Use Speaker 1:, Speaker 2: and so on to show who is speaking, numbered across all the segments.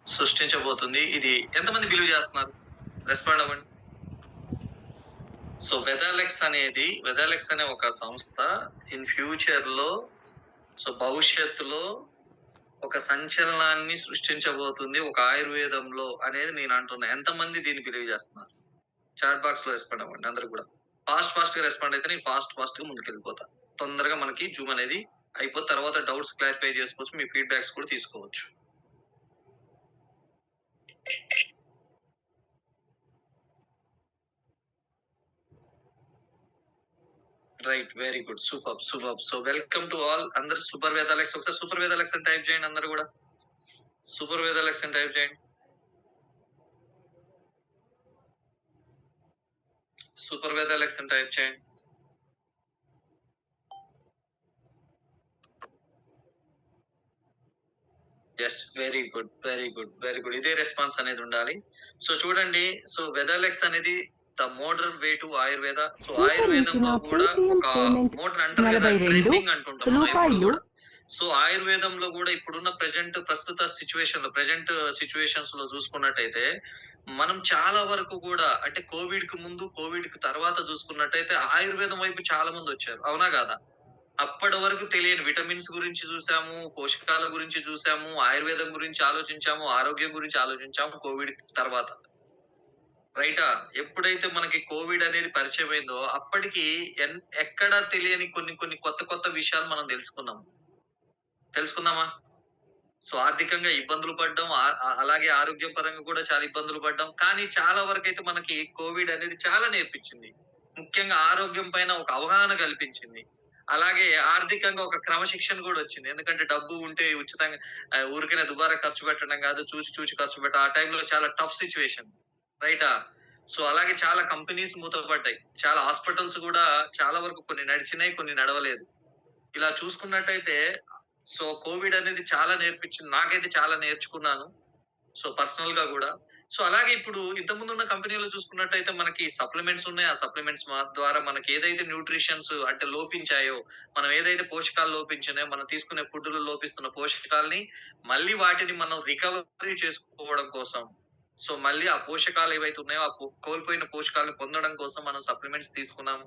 Speaker 1: సృష్టించబోతుంది. ఇది ఎంతమంది బిలీవ్ చేస్తున్నారు? రెస్పాండ్ అవ్వండి. సో, వెదాలెక్స్ అనే ఒక సంస్థ ఇన్ ఫ్యూచర్‌లో భవిష్యత్తులో ఒక సంచలనాన్ని సృష్టించబోతుంది. ఒక ఆయుర్వేదంలో అనేది నేను అంటున్నా. ఎంతమంది దీన్ని బిలీవ్ చేస్తున్నారు? చాట్ బాక్స్‌లో రెస్పాండ్ అవ్వండి అందరూ గూడా. ఫాస్ట్‌గా రెస్పాండ్ అయితే నేను ఫాస్ట్‌గా ముందుకెళ్ళిపోతా. తొందరగా మనకి జూమ్ అనేది అయిపోతే తర్వాత డౌట్స్ క్లారిఫై చేసుకోవచ్చు. మీ ఫీడ్‌బ్యాక్స్ కూడా తీసుకోవచ్చు. Right. Very good. Superb. So, welcome to all. అందరూ సూపర్ వేదాలెక్స్ ఒకసారి సూపర్ వేదాలెక్స్ అని టైప్ చేయండి అందరూ గూడా. సూపర్ వేదాలెక్స్ అని టైప్ చేయండి. సూపర్ వేదాలెక్స్ అని టైప్ చేయండి. యెస్. Very good. ఇదే రెస్పాన్స్ అనేది ఉండాలి. సో, చూడండి. సో, వెదాలెక్స్ అనేది the modern way to Ayurveda. So, ఆయుర్వేదంలో కూడా ఒక మోడర్న్ అంటారు కదా! ట్రెండింగ్ అంటుంటాం మనం ఎప్పుడు గూడా. సో, ఆయుర్వేదంలో గూడా ఇప్పుడున్న ప్రస్తుత సిట్యుయేషన్స్‌లో చూసుకున్నట్టయితే, మనం చాలా వరకు గూడా అంటే కోవిడ్‌కి ముందు, కోవిడ్‌కి తర్వాత చూసుకున్నట్టయితే ఆయుర్వేదం వైపు చాలా మందొచ్చారు. అవునా కాదా? అప్పటి వరకు తెలియని విటమిన్స్ గురించి చూసాము, పోషకాల గురించి చూసాము, ఆయుర్వేదం గురించి ఆలోచించాము, ఆరోగ్యం గురించి ఆలోచించాము కోవిడ్ తర్వాత. రైటా? ఎప్పుడైతే మనకి కోవిడ్ అనేది పరిచయమైందో అప్పటికి ఎక్కడా తెలియని కొన్ని కొన్ని కొత్త విషయాలు మనం తెలుసుకున్నామా? సో, ఆర్థికంగా ఇబ్బందులు పడ్డాం. అలాగే ఆరోగ్యపరంగా కూడా చాలా ఇబ్బందులు పడ్డాం. కానీ చాలా వరకైతే మనకి కోవిడ్ అనేది చాలా నేర్పించింది. ముఖ్యంగా ఆరోగ్యం పైన ఒక అవగాహన కల్పించింది. అలాగే ఆర్థికంగా ఒక క్రమశిక్షణ గూడొచ్చింది. ఎందుకంటే డబ్బు ఉంటే ఉచితంగా ఊరికనే దుబారా ఖర్చు పెట్టడం గాదు. చూసి ఖర్చు ఆ టైంలో చాలా టఫ్ సిట్యుయేషన్. రైటా? సో, అలాగే చాలా కంపెనీస్ మూతపడ్డాయి. చాలా హాస్పిటల్స్ గూడా చాలా వరకు కొన్ని నడిచినాయి, కొన్ని నడవలేదు. ఇలా చూసుకున్నట్టయితే సో, కోవిడ్ అనేది చాలా నేర్పించింది. నాకైతే చాలా నేర్చుకున్నాను. సో, పర్సనల్‌గా గూడా. సో, అలాగే ఇప్పుడు ఇంతకుముందున్న కంపెనీలో చూసుకున్నట్టయితే మనకి సప్లిమెంట్స్ ఉన్నాయి. ఆ సప్లిమెంట్స్ ద్వారా మనకి ఏదైతే న్యూట్రిషన్స్ అంటే లోపించాయో, మనం ఏదైతే పోషకాలు లోపించినాయో, మనం తీసుకునే ఫుడ్‌లో లోపిస్తున్న పోషకాల్ని మళ్ళీ వాటిని మనం రికవరీ చేసుకోవడం కోసం, సో, మళ్ళీ ఆ పోషకాలు ఏవైతే ఉన్నాయో, ఆ కోల్పోయిన పోషకాలను పొందడం కోసం మనం సప్లిమెంట్స్ తీసుకున్నాము.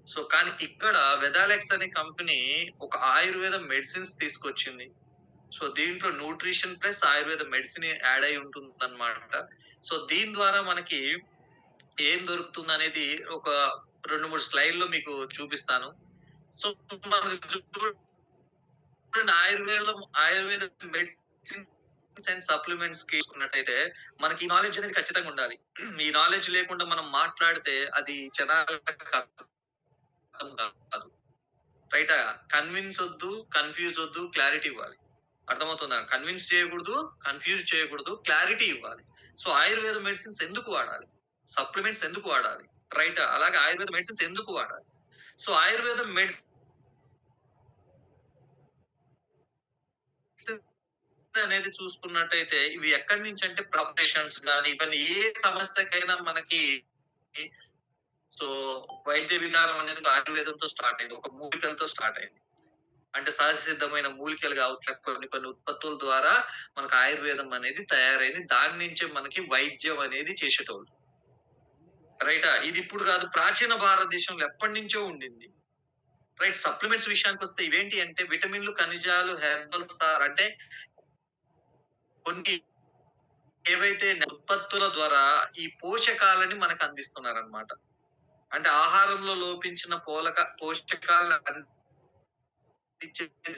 Speaker 1: సో, కానీ ఇక్కడ వెదాలెక్స్ అనే కంపెనీ ఒక ఆయుర్వేద మెడిసిన్స్ తీసుకొచ్చింది. సో, దీంట్లో nutrition plus Ayurveda medicine add అయ్యి ఉంటుందన్నమాట. సో, దీని ద్వారా మనకి ఏం దొరుకుతుందనేది ఒక 2, 3 స్లైడ్‌లో మీకు చూపిస్తాను. సో, మనకి చూడండి ఆయుర్వేద మెడిసిన్స్ అండ్ సప్లిమెంట్స్‌కి చూసుకున్నట్టయితే మనకి ఈ నాలెడ్జ్ అనేది ఖచ్చితంగా ఉండాలి. ఈ నాలెడ్జ్ లేకుండా మనం మాట్లాడితే అది జనాలకి అర్థం కాదు. రైటా? కన్విన్స్ ఒద్దు, కన్‌ఫ్యూజ్ ఒద్దు, క్లారిటీ ఇవ్వాలి. అర్థమవుతుందా? కన్విన్స్ చేయకూడదు, కన్‌ఫ్యూజ్ చేయకూడదు, క్లారిటీ ఇవ్వాలి. సో, ఆయుర్వేద మెడిసిన్స్ ఎందుకు వాడాలి? సప్లిమెంట్స్ ఎందుకు వాడాలి? రైటా? అలాగే ఆయుర్వేద మెడిసిన్స్ ఎందుకు వాడాలి? సో, ఆయుర్వేద మెడిసిన్ అనేది చూసుకున్నట్టయితే ఇవి ఎక్కడి నుంచి అంటే ఆపరేషన్స్ గాని ఇవన్నీ ఏ సమస్యకైనా మనకి సో, వైద్య విధానం అనేది ఆయుర్వేదంతో స్టార్ట్ అయింది. ఒక మూలికలతో స్టార్ట్ అయింది. అంటే సహజ సిద్ధమైన మూలికలు కావచ్చు, కొన్ని ఉత్పత్తుల ద్వారా మనకు ఆయుర్వేదం అనేది తయారైంది. దాని నుంచే మనకి వైద్యం అనేది చేసేటోళ్ళు. రైటా? ఇది ఇప్పుడు కాదు ప్రాచీన భారతదేశంలో ఎప్పటినుంచో ఉండింది. రైట్. సప్లిమెంట్స్ విషయానికొస్తే ఇవేంటి అంటే విటమిన్‌లు, ఖనిజాలు, హెర్బల్స్ అంటే కొన్ని ఏవైతే ఉత్పత్తుల ద్వారా ఈ పోషకాలని మనకు అందిస్తున్నారన్నమాట. అంటే ఆహారంలో లోపించిన పోషకాలను అందించేది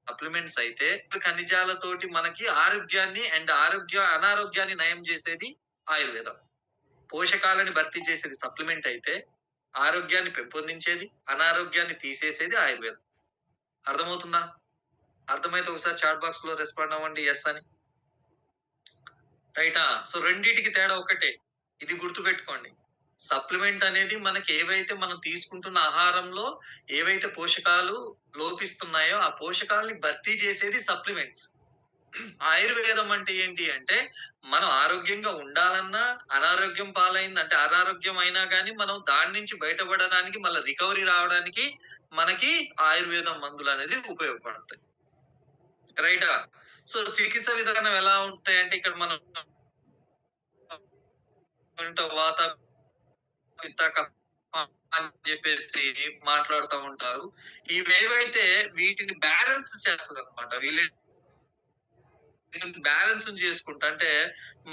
Speaker 1: సప్లిమెంట్స్ అయితే ఖనిజాలతోటి మనకి ఆరోగ్యాన్ని అనారోగ్యాన్ని నయం చేసేది ఆయుర్వేదం. పోషకాలని భర్తీ చేసేది సప్లిమెంట్ అయితే, ఆరోగ్యాన్ని పెంపొందించేది, అనారోగ్యాన్ని తీసేసేది ఆయుర్వేదం. అర్థమవుతుందా? అర్థమైతే ఒకసారి చాట్ బాక్స్‌లో రెస్పాండ్ అవ్వండి యెస్ అని. రైటా? సో, రెండిటికి తేడా ఒకటే. ఇది గుర్తుపెట్టుకోండి. సప్లిమెంట్ అనేది మనకి ఏవైతే మనం తీసుకుంటున్న ఆహారంలో ఏవైతే పోషకాలు లోపిస్తున్నాయో, ఆ పోషకాల్ని భర్తీ చేసేది సప్లిమెంట్స్. ఆయుర్వేదం అంటే ఏంటి అంటే, మనం ఆరోగ్యంగా ఉండాలన్నా, అనారోగ్యం పాలైంది అనారోగ్యం అయినా గాని మనం దాని నుంచి బయటపడడానికి మళ్ళా రికవరీ రావడానికి మనకి ఆయుర్వేదం మందులనేది ఉపయోగపడతాయి. రైటా? సో చికిత్స విధానం ఎలా ఉంటాయంటే ఇక్కడ మనం వాత, పిత్త, కఫ అని చెప్పేసి మాట్లాడుతా ఉంటారు. ఇవేవైతే వీటిని బ్యాలెన్స్ చేస్తదనమాట. వీళ్ళని బ్యాలెన్స్ చేసుకుంటా అంటే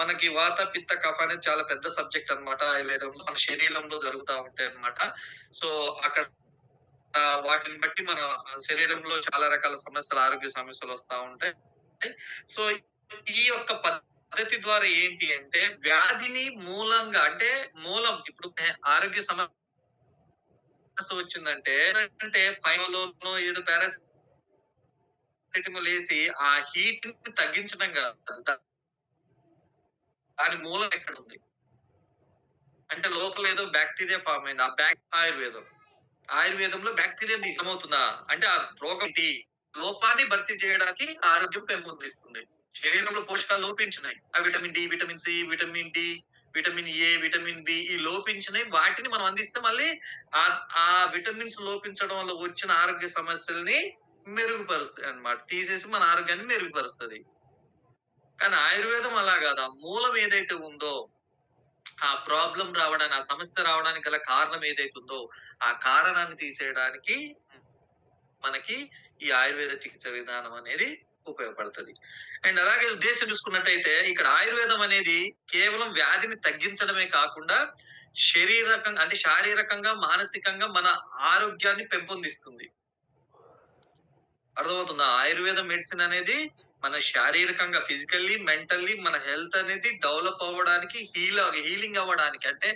Speaker 1: మనకి వాత, పిత్త, కఫ అనేది చాలా పెద్ద సబ్జెక్ట్ అన్నమాట ఆయుర్వేదంలో. మన శరీరంలో జరుగుతా ఉంటాయన్నమాట. సో అక్కడ వాటిని బట్టి మన శరీరంలో చాలా రకాల సమస్యలు, ఆరోగ్య సమస్యలు వస్తా ఉంటాయి. సో ఈ యొక్క పద్ధతి ద్వారా ఏంటి అంటే వ్యాధిని మూలంగా అంటే మూలం ఇప్పుడు ఆరోగ్య సమస్య వచ్చిందంటే అంటే పైలోనో ఏదో పారాసిటమాల్ ఏసి ఆ హీట్ ని తగ్గించడం కాదు. దాని మూలం ఎక్కడుంది? అంటే లోపల ఏదో బాక్టీరియా ఫార్మ్ అయింది. ఆ ఆయుర్వేదం. ఆయుర్వేదంలో బాక్టీరియా నిజమవుతుందా? అంటే ఆ రోగం ఏంటి? లోపాన్ని భర్తీ చేయడానికి ఆరోగ్యం పెంపొందిస్తుంది. శరీరంలో పోషకాలు లోపించినాయి. ఆ vitamin D, vitamin C, vitamin D, vitamin A, vitamin B ఈ లోపించినయి వాటిని మనం అందిస్తే మళ్ళీ ఆ విటమిన్స్ లోపించడం వల్ల వచ్చిన ఆరోగ్య సమస్యల్ని మెరుగుపరుస్తాయన్నమాట. తీసేసి మన ఆరోగ్యాన్ని మెరుగుపరుస్తది. కానీ ఆయుర్వేదం అలా గాదు. ఆ మూలం ఏదైతే ఉందో ఆ ప్రాబ్లమ్ రావడానికి, ఆ సమస్య రావడానికి గల కారణం ఏదైతుందో, ఆ కారణాన్ని తీసేయడానికి మనకి ఈ ఆయుర్వేద చికిత్స విధానం అనేది ఉపయోగపడతది. అండ్ అలాగే ఉద్దేశ్యం చూసుకున్నట్టయితే ఇక్కడ ఆయుర్వేదం అనేది కేవలం వ్యాధిని తగ్గించడమే కాకుండా అంటే శారీరకంగా, మానసికంగా మన ఆరోగ్యాన్ని పెంపొందిస్తుంది. అర్థమవుతుందా? ఆయుర్వేద మెడిసిన్ అనేది మన శారీరకంగా ఫిజికల్లీ, మెంటల్లీ మన హెల్త్ అనేది డెవలప్ అవ్వడానికి హీలింగ్ అవ్వడానికి అంటే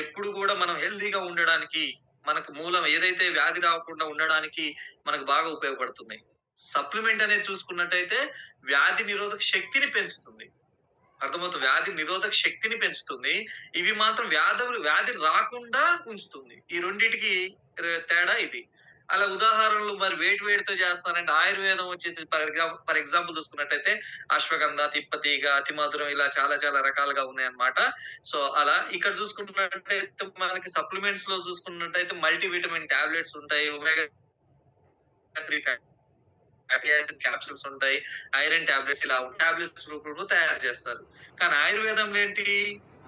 Speaker 1: ఎప్పుడు కూడా మనం హెల్తీగా ఉండడానికి మనకు మూలం ఏదైతే వ్యాధి రాకుండా ఉండడానికి మనకు బాగా ఉపయోగపడుతుంది. సప్లిమెంట్ అనేది చూసుకున్నట్టయితే వ్యాధి నిరోధక శక్తిని పెంచుతుంది. అర్థమవుతుంది. వ్యాధి నిరోధక శక్తిని పెంచుతుంది. ఇవి మాత్రం వ్యాధి రాకుండా ఉంచుతుంది. ఈ రెండిటికి తేడా ఇది. అలా ఉదాహరణలు మరి వేటితో చేస్తారంటే ఆయుర్వేదం వచ్చేసి ఫర్ ఎగ్జాంపుల్ చూసుకున్నట్టయితే అశ్వగంధ, తిప్పతీగ, అతిమధురం ఇలా చాలా చాలా రకాలుగా ఉన్నాయన్నమాట. సో అలా ఇక్కడ చూసుకుంటున్నట్టయితే మనకి సప్లిమెంట్స్ లో చూసుకున్నట్టయితే మల్టీ విటమిన్ టాబ్లెట్స్ ఉంటాయి. ఒమేగా 3 ఫ్యాటీ యాసిడ్ క్యాప్సూల్స్ ఉంటాయి. ఐరన్ టాబ్లెట్స్ ఇలా టాబ్లెట్స్ రూపంలో తయారు చేస్తారు. కానీ ఆయుర్వేదంలో ఏంటి?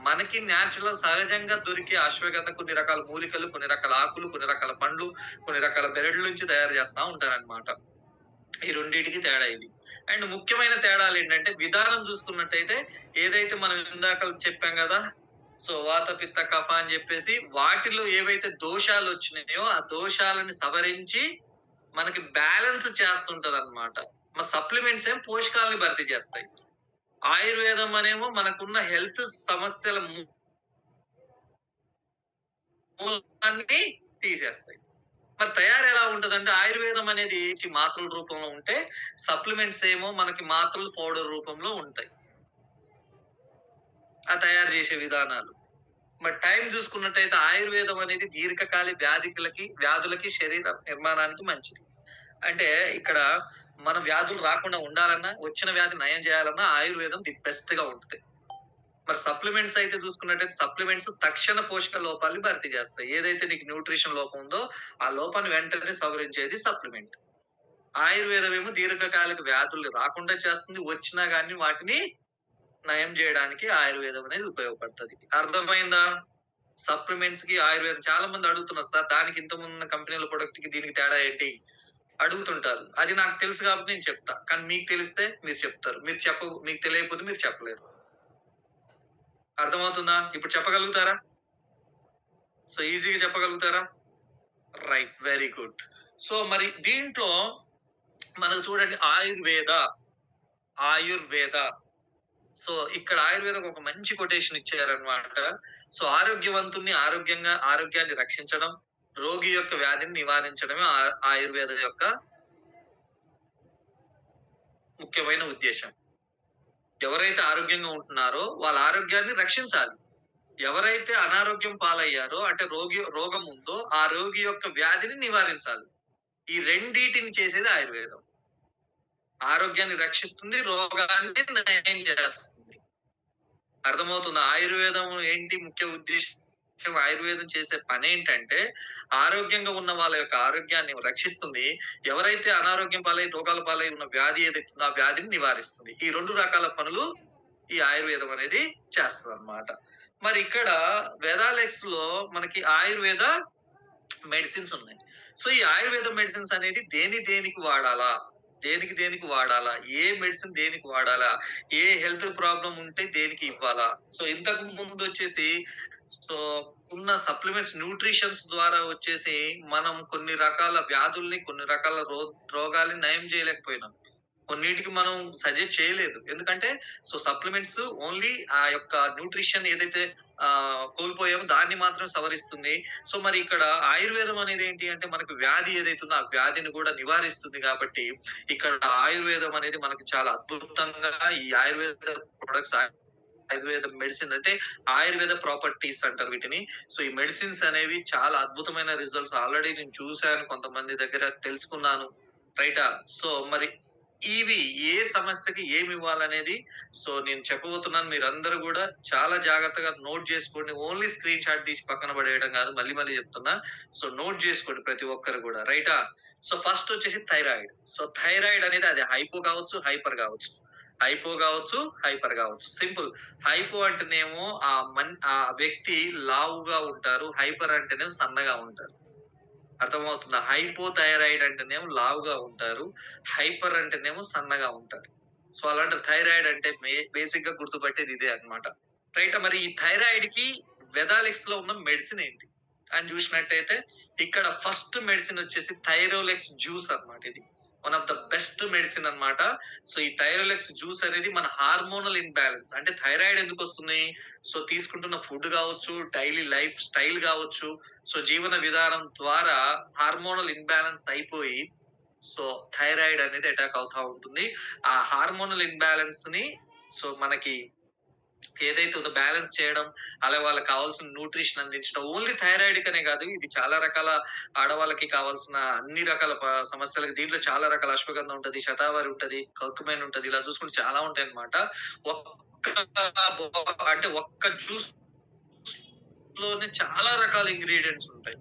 Speaker 1: మనకి నేచురల్ సహజంగా దొరికే అశ్వగంధ కొన్ని రకాల మూలికలు, కొన్ని రకాల ఆకులు, కొన్ని రకాల పండ్లు, కొన్ని రకాల బెరడుల నుంచి తయారు చేస్తా ఉంటారన్నమాట. ఈ రెండిటికి తేడా ఇది. అండ్ ముఖ్యమైన తేడాలు ఏంటంటే విధానం చూసుకున్నట్టయితే ఏదైతే మనం ఇందాక చెప్పాం కదా! సో వాత, పిత్త, కఫ అని చెప్పేసి వాటిలో ఏవైతే దోషాలు వచ్చినాయో ఆ దోషాలని సవరించి మనకి బ్యాలెన్స్ చేస్తుంటదన్నమాట. సప్లిమెంట్స్ ఏమో పోషకాలని భర్తీ చేస్తాయి. ఆయుర్వేదం అనేమో మనకున్న హెల్త్ సమస్యల మూలాన్ని తీసేస్తాయి. మరి తయారు ఎలా ఉంటదంటే ఆయుర్వేదం అనేది మాత్రల రూపంలో ఉంటే సప్లిమెంట్స్ ఏమో మనకి మాత్రలు పౌడర్ రూపంలో ఉంటాయి. ఆ తయారు చేసే విధానాలు. మరి టైం చూసుకున్నట్టయితే ఆయుర్వేదం అనేది దీర్ఘకాలిక వ్యాధులకి శరీర నిర్మాణానికి మంచిది. అంటే ఇక్కడ మన వ్యాధులు రాకుండా ఉండాలన్నా, వచ్చిన వ్యాధి నయం చేయాలన్నా ఆయుర్వేదం ది బెస్ట్ గా ఉంటది. మరి సప్లిమెంట్స్ అయితే చూసుకున్నట్టయితే సప్లిమెంట్స్ తక్షణ పోషక లోపాల్ని భర్తీ చేస్తాయి. ఏదైతే నీకు న్యూట్రిషన్ లోపం ఉందో ఆ లోపాన్ని వెంటనే సవరించేది సప్లిమెంట్. ఆయుర్వేదం ఏమో దీర్ఘకాలిక వ్యాధులు రాకుండా చేస్తుంది. వచ్చినా గాని వాటిని నయం చేయడానికి ఆయుర్వేదం అనేది ఉపయోగపడుతది. అర్థమైందా? సప్లిమెంట్స్ కి ఆయుర్వేదం చాలా మంది అడుగుతున్నారు సార్ దానికి ఇంతకుముందు ఉన్న కంపెనీల ప్రొడక్ట్ కి దీనికి తేడా ఏంటి? అడుగుతుంటారు. అది నాకు తెలుసు కాబట్టి నేను చెప్తా. కానీ మీకు తెలిస్తే మీరు చెప్తారు. మీకు తెలియకపోతే మీరు చెప్పలేరు. అర్థమవుతుందా? ఇప్పుడు చెప్పగలుగుతారా? సో ఈజీగా చెప్పగలుగుతారా? రైట్. Very good. సో మరి దీంట్లో మనకు చూడండి ఆయుర్వేద. సో ఇక్కడ ఆయుర్వేదం ఒక మంచి కొటేషన్ ఇచ్చారన్నమాట. సో ఆరోగ్యాన్ని రక్షించడం, రోగి యొక్క వ్యాధిని నివారించడమే ఆయుర్వేద యొక్క ముఖ్యమైన ఉద్దేశం. ఎవరైతే ఆరోగ్యంగా ఉంటున్నారో వాళ్ళ ఆరోగ్యాన్ని రక్షించాలి. ఎవరైతే అనారోగ్యం పాలయ్యారో అంటే రోగం ఉందో ఆ రోగి యొక్క వ్యాధిని నివారించాలి. ఈ రెండిటిని చేసేది ఆయుర్వేదం. ఆరోగ్యాన్ని రక్షిస్తుంది, రోగాన్ని నయం చేస్తుంది. అర్థమవుతుందా? ఆయుర్వేదం ఏంటి ముఖ్య ఉద్దేశం ఆయుర్వేదం చేసే పనేంటంటే, ఆరోగ్యంగా ఉన్న వాళ్ళ యొక్క ఆరోగ్యాన్ని రక్షిస్తుంది. ఎవరైతే అనారోగ్యం పాలై, రోగాల పాలై ఉన్న వ్యాధి ఏదైతే ఉందో, ఆ వ్యాధిని నివారిస్తుంది. ఈ 2 రకాల పనులు ఈ ఆయుర్వేదం అనేది చేస్తదనమాట. మరి ఇక్కడ వెదాలెక్స్‌లో మనకి ఆయుర్వేద మెడిసిన్స్ ఉన్నాయి. సో, ఈ ఆయుర్వేద మెడిసిన్స్ అనేది దేనికి వాడాలా? దేనికి వాడాలా? ఏ మెడిసిన్ దేనికి వాడాలా? ఏ హెల్త్ ప్రాబ్లమ్ ఉంటే దేనికి ఇవ్వాలా? సో, ఇంతకు ముందొచ్చేసి సో, ఉన్న సప్లిమెంట్స్ న్యూట్రిషన్స్ ద్వారా వచ్చేసి మనం కొన్ని రకాల వ్యాధుల్ని, కొన్ని రకాల రోగాల్ని నయం చేయలేకపోయినాం. కొన్నిటికి మనం సజెస్ట్ చేయలేదు. ఎందుకంటే సప్లిమెంట్స్ ఓన్లీ ఆ యొక్క న్యూట్రిషన్ ఏదైతే కోల్పోయామో దాన్ని మాత్రం సవరిస్తుంది. మరి ఇక్కడ ఆయుర్వేదం అనేది ఏంటి అంటే మనకు వ్యాధి ఏదైతే ఉందో ఆ వ్యాధిని కూడా నివారిస్తుంది కాబట్టి ఇక్కడ ఆయుర్వేదం అనేది మనకి చాలా అద్భుతంగా ఈ ఆయుర్వేద ప్రొడక్ట్స్ ఆయుర్వేద మెడిసిన్ అంటే ఆయుర్వేద ప్రాపర్టీస్ అంటారు వీటిని. ఈ మెడిసిన్స్ అనేవి చాలా అద్భుతమైన రిజల్ట్స్ ఆల్రెడీ నేను చూసాను. కొంతమంది దగ్గర తెలుసుకున్నాను. రైటా? మరి ఇవి ఏ సమస్యకి ఏమివ్వాలనేది నేను చెప్పబోతున్నాను. మీరందరూ గూడా చాలా జాగ్రత్తగా నోట్ జేసుకోండి. ఓన్లీ స్క్రీన్ షాట్ తీసి పక్కన పడేయడం గాదు. మళ్ళీ చెప్తున్నా. నోట్ జేసుకోండి ప్రతి ఒక్కరు గూడా. రైటా? ఫస్ట్ వచ్చేసి థైరాయిడ్. థైరాయిడ్ అనేది అది హైపో గావచ్చు, హైపర్ గావచ్చు. హైపో గావచ్చు, హైపర్ గావచ్చు. సింపుల్. హైపో అంటేనేమో ఆ వ్యక్తి లావుగా ఉంటారు. హైపర్ అంటేనేమో సన్నగా ఉంటారు. అర్థమవుతుందా? హైపోథైరాయిడ్ అంటేనేమో లావుగా ఉంటారు. హైపర్ అంటేనేమో సన్నగా ఉంటారు. అలాంటి థైరాయిడ్ అంటే బేసిక్‌గా గుర్తుపట్టేది ఇదే అన్నమాట. రైటా? మరి ఈ థైరాయిడ్‌కి వెదాలెక్స్‌లో ఉన్న మెడిసిన్ ఏంటి? అని చూసినట్టయితే ఇక్కడ ఫస్ట్ మెడిసిన్ వచ్చేసి థైరోలెక్స్ జ్యూస్ అన్నమాట ఇది. One of the best medicine అన్నమాట. ఈ థైరోలెక్స్ జ్యూస్ అనేది మన హార్మోనల్ ఇంబాలెన్స్ అంటే థైరాయిడ్ ఎందుకొస్తుంది? తీసుకుంటున్న ఫుడ్ గావచ్చు, డైలీ లైఫ్ స్టైల్ గావచ్చు, జీవన విధానం ద్వారా హార్మోనల్ ఇంబాలెన్స్ అయిపోయి థైరాయిడ్ అనేది అటాక్ అవుతా ఉంటుంది. ఆ హార్మోనల్ ఇంబాలెన్స్‌ని మనకి ఏదైతే ఉందో బ్యాలెన్స్ చేయడం, అలాగే వాళ్ళకి కావాల్సిన న్యూట్రిషన్ అందించడం. ఓన్లీ థైరాయిడ్ కనే కాదు. ఇది చాలా రకాల ఆడవాళ్ళకి కావాల్సిన అన్ని రకాల సమస్యలకి దీంట్లో చాలా రకాల అశ్వగంధ ఉంటది, శతావరి ఉంటది, కర్కుమైన్ ఉంటది. ఇలా చూసుకుంటే చాలా ఉంటాయన్నమాట. ఒక్క జ్యూస్‌లోనే చాలా రకాల ఇంగ్రీడియెంట్స్ ఉంటాయి.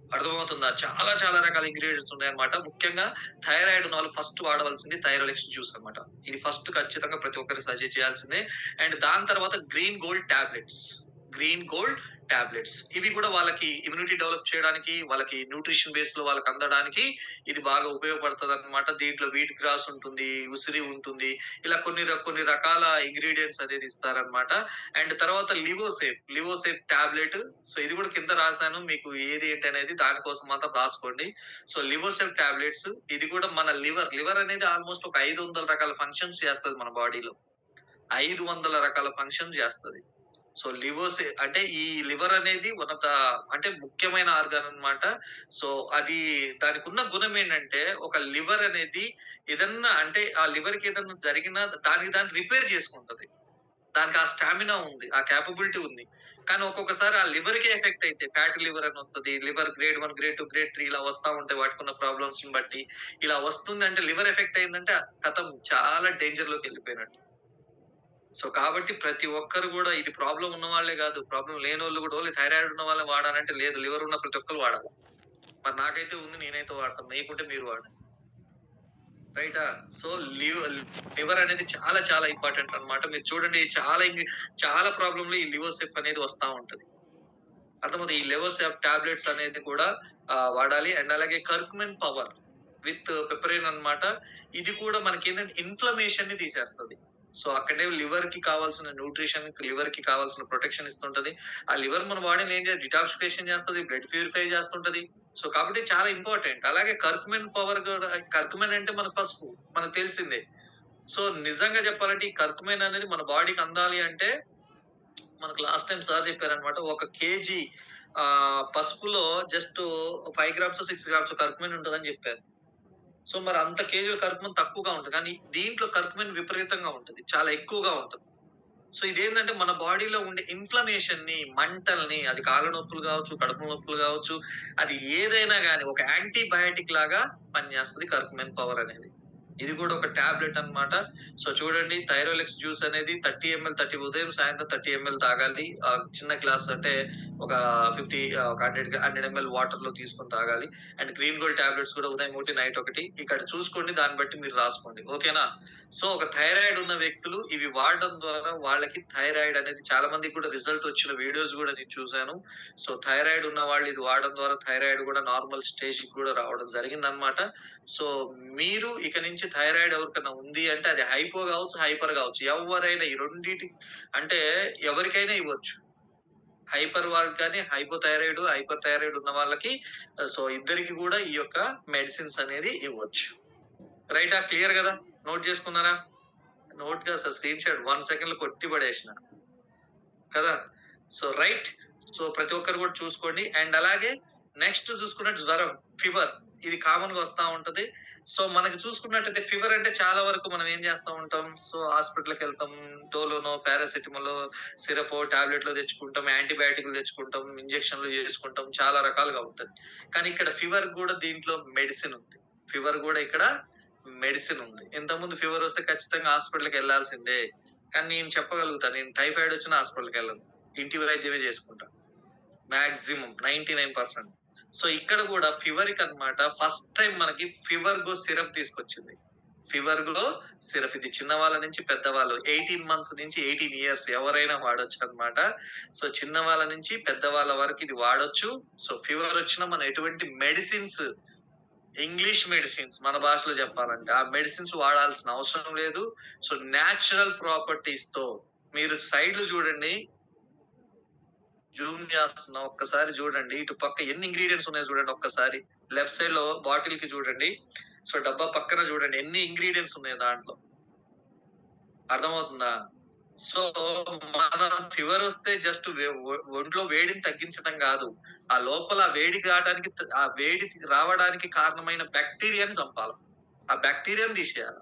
Speaker 1: అర్థమవుతుందా? చాలా చాలా రకాల ఇంగ్రీడియెంట్స్ ఉన్నాయన్నమాట. ముఖ్యంగా థైరాయిడ్ ఉన్నవాళ్ళు ఫస్ట్ వాడవలసింది థైరోలెక్స్ జ్యూస్ అన్నమాట. ఇది ఫస్ట్ ఖచ్చితంగా ప్రతి ఒక్కరికి సజెస్ట్ చేయాల్సిందే. అండ్ దాని తర్వాత green gold tablets. Green gold tablets. ఇవి కూడా వాళ్ళకి ఇమ్యూనిటీ డెవలప్ చేయడానికి, వాళ్ళకి న్యూట్రిషన్ బేస్‌లో వాళ్ళకి అందడానికి ఇది బాగా ఉపయోగపడతదన్నమాట. దీంట్లో వీట్ గ్రాస్ ఉంటుంది, ఉసిరి ఉంటుంది. ఇలా కొన్ని రకాల ఇంగ్రీడియెంట్స్ అనేది ఇస్తారన్నమాట. అండ్ తర్వాత లివోసేఫ్ టాబ్లెట్. ఇది కూడా కింద రాసాను. మీకు ఏది ఏంటి అనేది దాని కోసం మాత్రం రాసుకోండి. లివోసేఫ్ టాబ్లెట్స్ ఇది కూడా మన లివర్ అనేది ఆల్‌మోస్ట్ ఒక 500 రకాల ఫంక్షన్స్ చేస్తది మన బాడీలో. 500 రకాల ఫంక్షన్స్ చేస్తది. అంటే ఈ లివర్ అనేది వన్ ఆఫ్ ద అంటే ముఖ్యమైన ఆర్గాన్ అన్నమాట. అది దానికున్న గుణం ఏంటంటే ఒక లివర్ అనేది ఏదన్నా అంటే ఆ లివర్‌కి ఏదన్నా జరిగినా దాన్ని రిపేర్ చేసుకుంటది. దానికి ఆ స్టామినా ఉంది. ఆ కేపబిలిటీ ఉంది. కానీ ఒక్కొక్కసారి ఆ లివర్‌కే ఎఫెక్ట్ అయితే ఫ్యాటీ లివర్ అని వస్తది. లివర్ గ్రేడ్ 1, గ్రేడ్ 2, గ్రేడ్ 3 ఇలా వస్తా ఉంటాయి వాటికున్న ప్రాబ్లమ్స్‌ని బట్టి. ఇలా వస్తుందంటే లివర్ ఎఫెక్ట్ అయిందంటే ఖతం చాలా డేంజర్‌లోకి వెళ్ళిపోయినట్టు. కాబట్టి ప్రతి ఒక్కరు గూడా ఇది ప్రాబ్లమ్ ఉన్నవాళ్ళే గాదు. ప్రాబ్లమ్ లేనోళ్ళు గూడా ఓన్లీ థైరాయిడ్ ఉన్న వాళ్ళే వాడాలంటే లేదు. లివర్ ఉన్న ప్రతి ఒక్కళ్ళు వాడాలి. మరి నాకైతే ఉంది. నేనైతే వాడతాను. మీకుంటే మీరు వాడండి. రైటా? సో, లివ్ లివర్ అనేది చాలా చాలా ఇంపార్టెంట్ అన్నమాట. మీరు చూడండి చాలా ప్రాబ్లమ్‌లు ఈ లివోసెఫ్ అనేది వస్తా ఉంటది. అర్థమవుతుంది. ఈ లివోసెఫ్ టాబ్లెట్స్ అనేది కూడా వాడాలి. అండ్ అలాగే కర్కుమిన్ పవర్ విత్ పెపరైన్ అన్నమాట. ఇది కూడా మనకేంటంటే ఇన్‌ఫ్లమేషన్‌ని తీసేస్తది. అక్కడే లివర్‌కి కావాల్సిన న్యూట్రిషన్, లివర్‌కి కావాల్సిన ప్రొటెక్షన్ ఇస్తుంటది. ఆ లివర్ మన బాడీని ఏం డిటాక్సిఫికేషన్ చేస్తది, బ్లడ్ ప్యూరిఫై చేస్తుంటది. కాబట్టి చాలా ఇంపార్టెంట్. అలాగే కర్కుమిన్ పవర్ కూడా కర్కుమిన్ అంటే మన పసుపు. మనకు తెలిసిందే. నిజంగా చెప్పాలంటే ఈ కర్కుమిన్ అనేది మన బాడీకి అందాలి అంటే మనకు లాస్ట్ టైమ్ సార్ చెప్పారన్నమాట. ఒక కేజీ పసుపులో జస్ట్ 5 గ్రామ్స్, 6 గ్రామ్స్ కర్కుమిన్ ఉంటదని చెప్పారు. మరి అంత కేజీల కర్కుమిన్ తక్కువగా ఉంటది. కానీ దీంట్లో కర్కుమిన్ విపరీతంగా ఉంటది. చాలా ఎక్కువగా ఉంటది. ఇదేంటంటే మన బాడీలో ఉండే ఇన్‌ఫ్లమేషన్‌ని, మంటల్ని అది కాళ్ళ నొప్పులు గావచ్చు, కడుపు నొప్పులు గావచ్చు, అది ఏదైనా గాని ఒక యాంటీబయాటిక్ లాగా పనిచేస్తది కర్కుమిన్ పవర్ అనేది. ఇది కూడా ఒక టాబ్లెట్ అన్నమాట. సో చూడండి, థైరోలెక్స్ జ్యూస్ అనేది 30 ఎంఎల్ 30 ఉదయం, సాయంత్రం 30 ఎంఎల్ తాగాలి. చిన్న గ్లాస్ అంటే ఒక 50 ఒక 100 ఎంఎల్ వాటర్‌లో తీసుకొని తాగాలి. అండ్ గ్రీన్ గోల్డ్ టాబ్లెట్స్ కూడా ఉదయం ఒకటి, నైట్ ఒకటి. ఇక్కడ చూసుకోండి, దాన్ని బట్టి మీరు రాసుకోండి. ఓకేనా? సో ఒక థైరాయిడ్ ఉన్న వ్యక్తులు ఇవి వాడడం ద్వారా వాళ్ళకి థైరాయిడ్ అనేది చాలా మందికి కూడా రిజల్ట్ వచ్చిన వీడియోస్ కూడా నేను చూసాను. సో థైరాయిడ్ ఉన్న వాళ్ళు ఇది వాడడం ద్వారా థైరాయిడ్ కూడా నార్మల్ స్టేజ్‌కి కూడా రావడం జరిగిందన్నమాట. సో మీరు ఇక నుంచి థైరాయిడ్ ఎవరికన్నా ఉంది అంటే అది హైపో గావచ్చు, హైపర్ గావచ్చు. ఎవరైనా ఈ రెండిటి అంటే ఎవరికైనా ఇవ్వచ్చు. హైపర్ వాళ్ళకి గాని, హైపర్ థైరాయిడ్ ఉన్న వాళ్ళకి సో ఇద్దరికి కూడా ఈ యొక్క మెడిసిన్స్ అనేది ఇవ్వచ్చు. రైటా? క్లియర్ గదా? నోట్ చేసుకున్నారా? నోట్ కాదు సార్, స్క్రీన్ షాట్ 1 సెకండ్‌లో కొట్టి పడేసిన. కదా! So right. సో ప్రతి ఒక్కరు కూడా చూసుకోండి. అండ్ అలాగే నెక్స్ట్ చూసుకున్నట్టు జ్వరం, ఫీవర్ ఇది కామన్‌గా వస్తా ఉంటది. సో మనకి చూసుకున్నట్టయితే ఫీవర్ అంటే చాలా వరకు మనం ఏం చేస్తా ఉంటాం? సో హాస్పిటల్‌కెళ్తాం. డోలోనో, పారాసిటమాలో, సిరపో, టాబ్లెట్‌లో తెచ్చుకుంటాం. యాంటీబయాటిక్‌లు తెచ్చుకుంటాం. ఇంజెక్షన్‌లు చేసుకుంటాం. చాలా రకాలుగా ఉంటది. కానీ ఇక్కడ ఫీవర్ కూడా దీంట్లో మెడిసిన్ ఉంది. ఫీవర్ కూడా ఇక్కడ మెడిసిన్ ఉంది. ఇంతకుముందు ఫీవర్ వస్తే ఖచ్చితంగా హాస్పిటల్‌కెళ్ళాల్సిందే. కానీ నేను చెప్పగలుగుతా. నేను టైఫాయిడ్ వచ్చిన హాస్పిటల్‌కెళ్ళను. ఇంటి వైద్యమే చేసుకుంటా. మాక్సిమం 99%. సో ఇక్కడ కూడా ఫీవర్‌కన్నమాట ఫస్ట్ టైమ్ మనకి ఫీవర్‌గో సిరప్ తీసుకొచ్చింది. ఫీవర్‌గో సిరప్ ఇది చిన్నవాళ్ళ నుంచి పెద్దవాళ్ళు 18 మంత్స్ నుంచి 18 ఇయర్స్ ఎవరైనా వాడొచ్చన్నమాట. సో చిన్నవాళ్ళ నుంచి పెద్దవాళ్ళ వరకు ఇది వాడొచ్చు. సో ఫీవర్ వచ్చినా మనం ఎటువంటి మెడిసిన్స్, ఇంగ్లీష్ మెడిసిన్స్ మన భాషలో చెప్పాలంటే ఆ మెడిసిన్స్ వాడాల్సిన అవసరం లేదు. సో నేచురల్ ప్రాపర్టీస్‌తో మీరు సైడ్‌లు చూడండి. జూమ్ చేస్తున్నా, ఒక్కసారి చూడండి. ఇటు పక్క ఎన్ని ఇంగ్రీడియెంట్స్ ఉన్నాయో చూడండి ఒక్కసారి. లెఫ్ట్ సైడ్ లో బాటిల్ కి చూడండి. సో డబ్బా పక్కన చూడండి ఎన్ని ఇంగ్రీడియెంట్స్ ఉన్నాయో దాంట్లో. అర్థమవుతుందా? సో మనం ఫీవర్ వస్తే జస్ట్ ఒంట్లో వేడిని తగ్గించడం కాదు. ఆ లోపల ఆ వేడి రావడానికి ఆ వేడి రావడానికి కారణమైన బాక్టీరియాని చంపాలి. ఆ బాక్టీరియాని తీసేయాలి.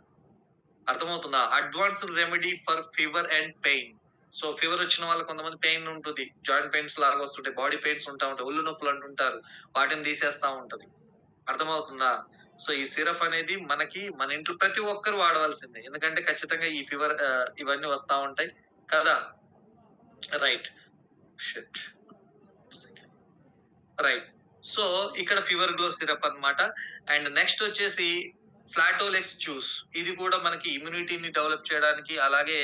Speaker 1: అర్థమవుతుందా? Advanced remedy for fever and pain. So fever వచ్చిన వాళ్ళకి కొంతమంది పెయిన్ ఉంటది. జాయింట్ పెయిన్స్ లాగా వస్తుంటాయి. బాడీ పెయిన్స్ ఉంటా ఉంటాయి. ఒళ్ళు నొప్పులు అంటుంటారు. వాటిని తీసేస్తా ఉంటది. అర్థమవుతుందా? సో ఈ సిరప్ అనేది మనకి మన ఇంట్లో ప్రతి ఒక్కరు వాడవలసిందే. ఎందుకంటే ఖచ్చితంగా ఈ ఫీవర్ ఇవన్నీ వస్తా ఉంటాయి కదా! రైట్. షిట్. రైట్. సో ఇక్కడ ఫీవర్ గ్లో సిరప్ అన్నమాట. అండ్ నెక్స్ట్ వచ్చేసి ఫ్లాటోలెక్స్ జ్యూస్. ఇది కూడా మనకి ఇమ్యూనిటీని డెవలప్ చేయడానికి అలాగే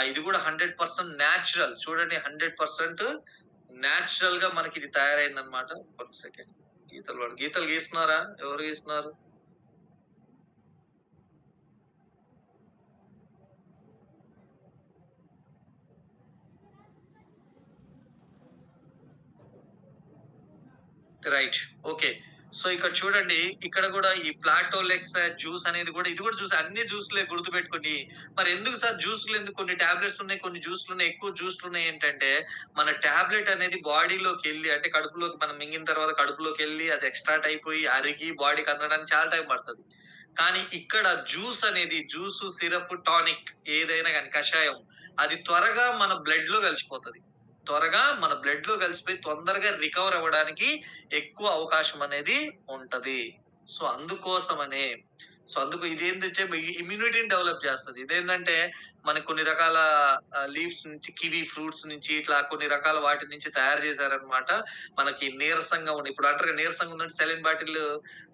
Speaker 1: ఇది కూడా 100% నేచురల్. చూడండి 100% నేచురల్‌గా మనకి ఇది తయారైందన్నమాట. 1 సెకండ్. గీతలు గీస్తున్నారా? ఎవరు గీస్తున్నారు? రైట్. ఓకే. సో ఇక్కడ చూడండి. ఇక్కడ గూడా ఈ ప్లాటోలెక్స్ జ్యూస్ అనేది గూడా ఇది గూడా జ్యూస్. అన్ని జ్యూస్‌లే గుర్తుపెట్టుకోండి. మరెందుకు సార్ జ్యూస్‌లెందుకు? కొన్ని టాబ్లెట్స్ ఉన్నాయి. కొన్ని జ్యూస్‌లున్నాయి. ఎక్కువ జ్యూస్‌లున్నాయి ఏంటంటే, మన టాబ్లెట్ అనేది బాడీలోకెళ్ళి అంటే కడుపులోకి మనం మింగిన తర్వాత కడుపులోకెళ్ళి అది ఎక్స్‌ట్రాక్ట్ అయిపోయి, అరిగి బాడీకి అందడానికి చాలా టైం పడతది. కానీ ఇక్కడ జ్యూస్ అనేది జ్యూసు, సిరప్, టానిక్ ఏదైనా గాని కషాయం అది త్వరగా మన బ్లడ్‌లో కలిసిపోతది. త్వరగా మన బ్లడ్‌లో కలిసిపోయి తొందరగా రికవర్ అవ్వడానికి ఎక్కువ అవకాశం అనేది ఉంటది. సో అందుకోసమనే అందుకు ఇదేంటంటే ఇమ్యూనిటీని డెవలప్ చేస్తది. ఇదేంటంటే మనకు కొన్ని రకాల లీవ్స్ నుంచి కివి ఫ్రూట్స్ నుంచి ఇట్లా కొన్ని రకాల వాటి నుంచి తయారు చేశారన్నమాట. మనకి నీరసంగా ఉండి ఇప్పుడు అంటారు కదా, నీరసంగా ఉందంటే సెలైన్ బాటిల్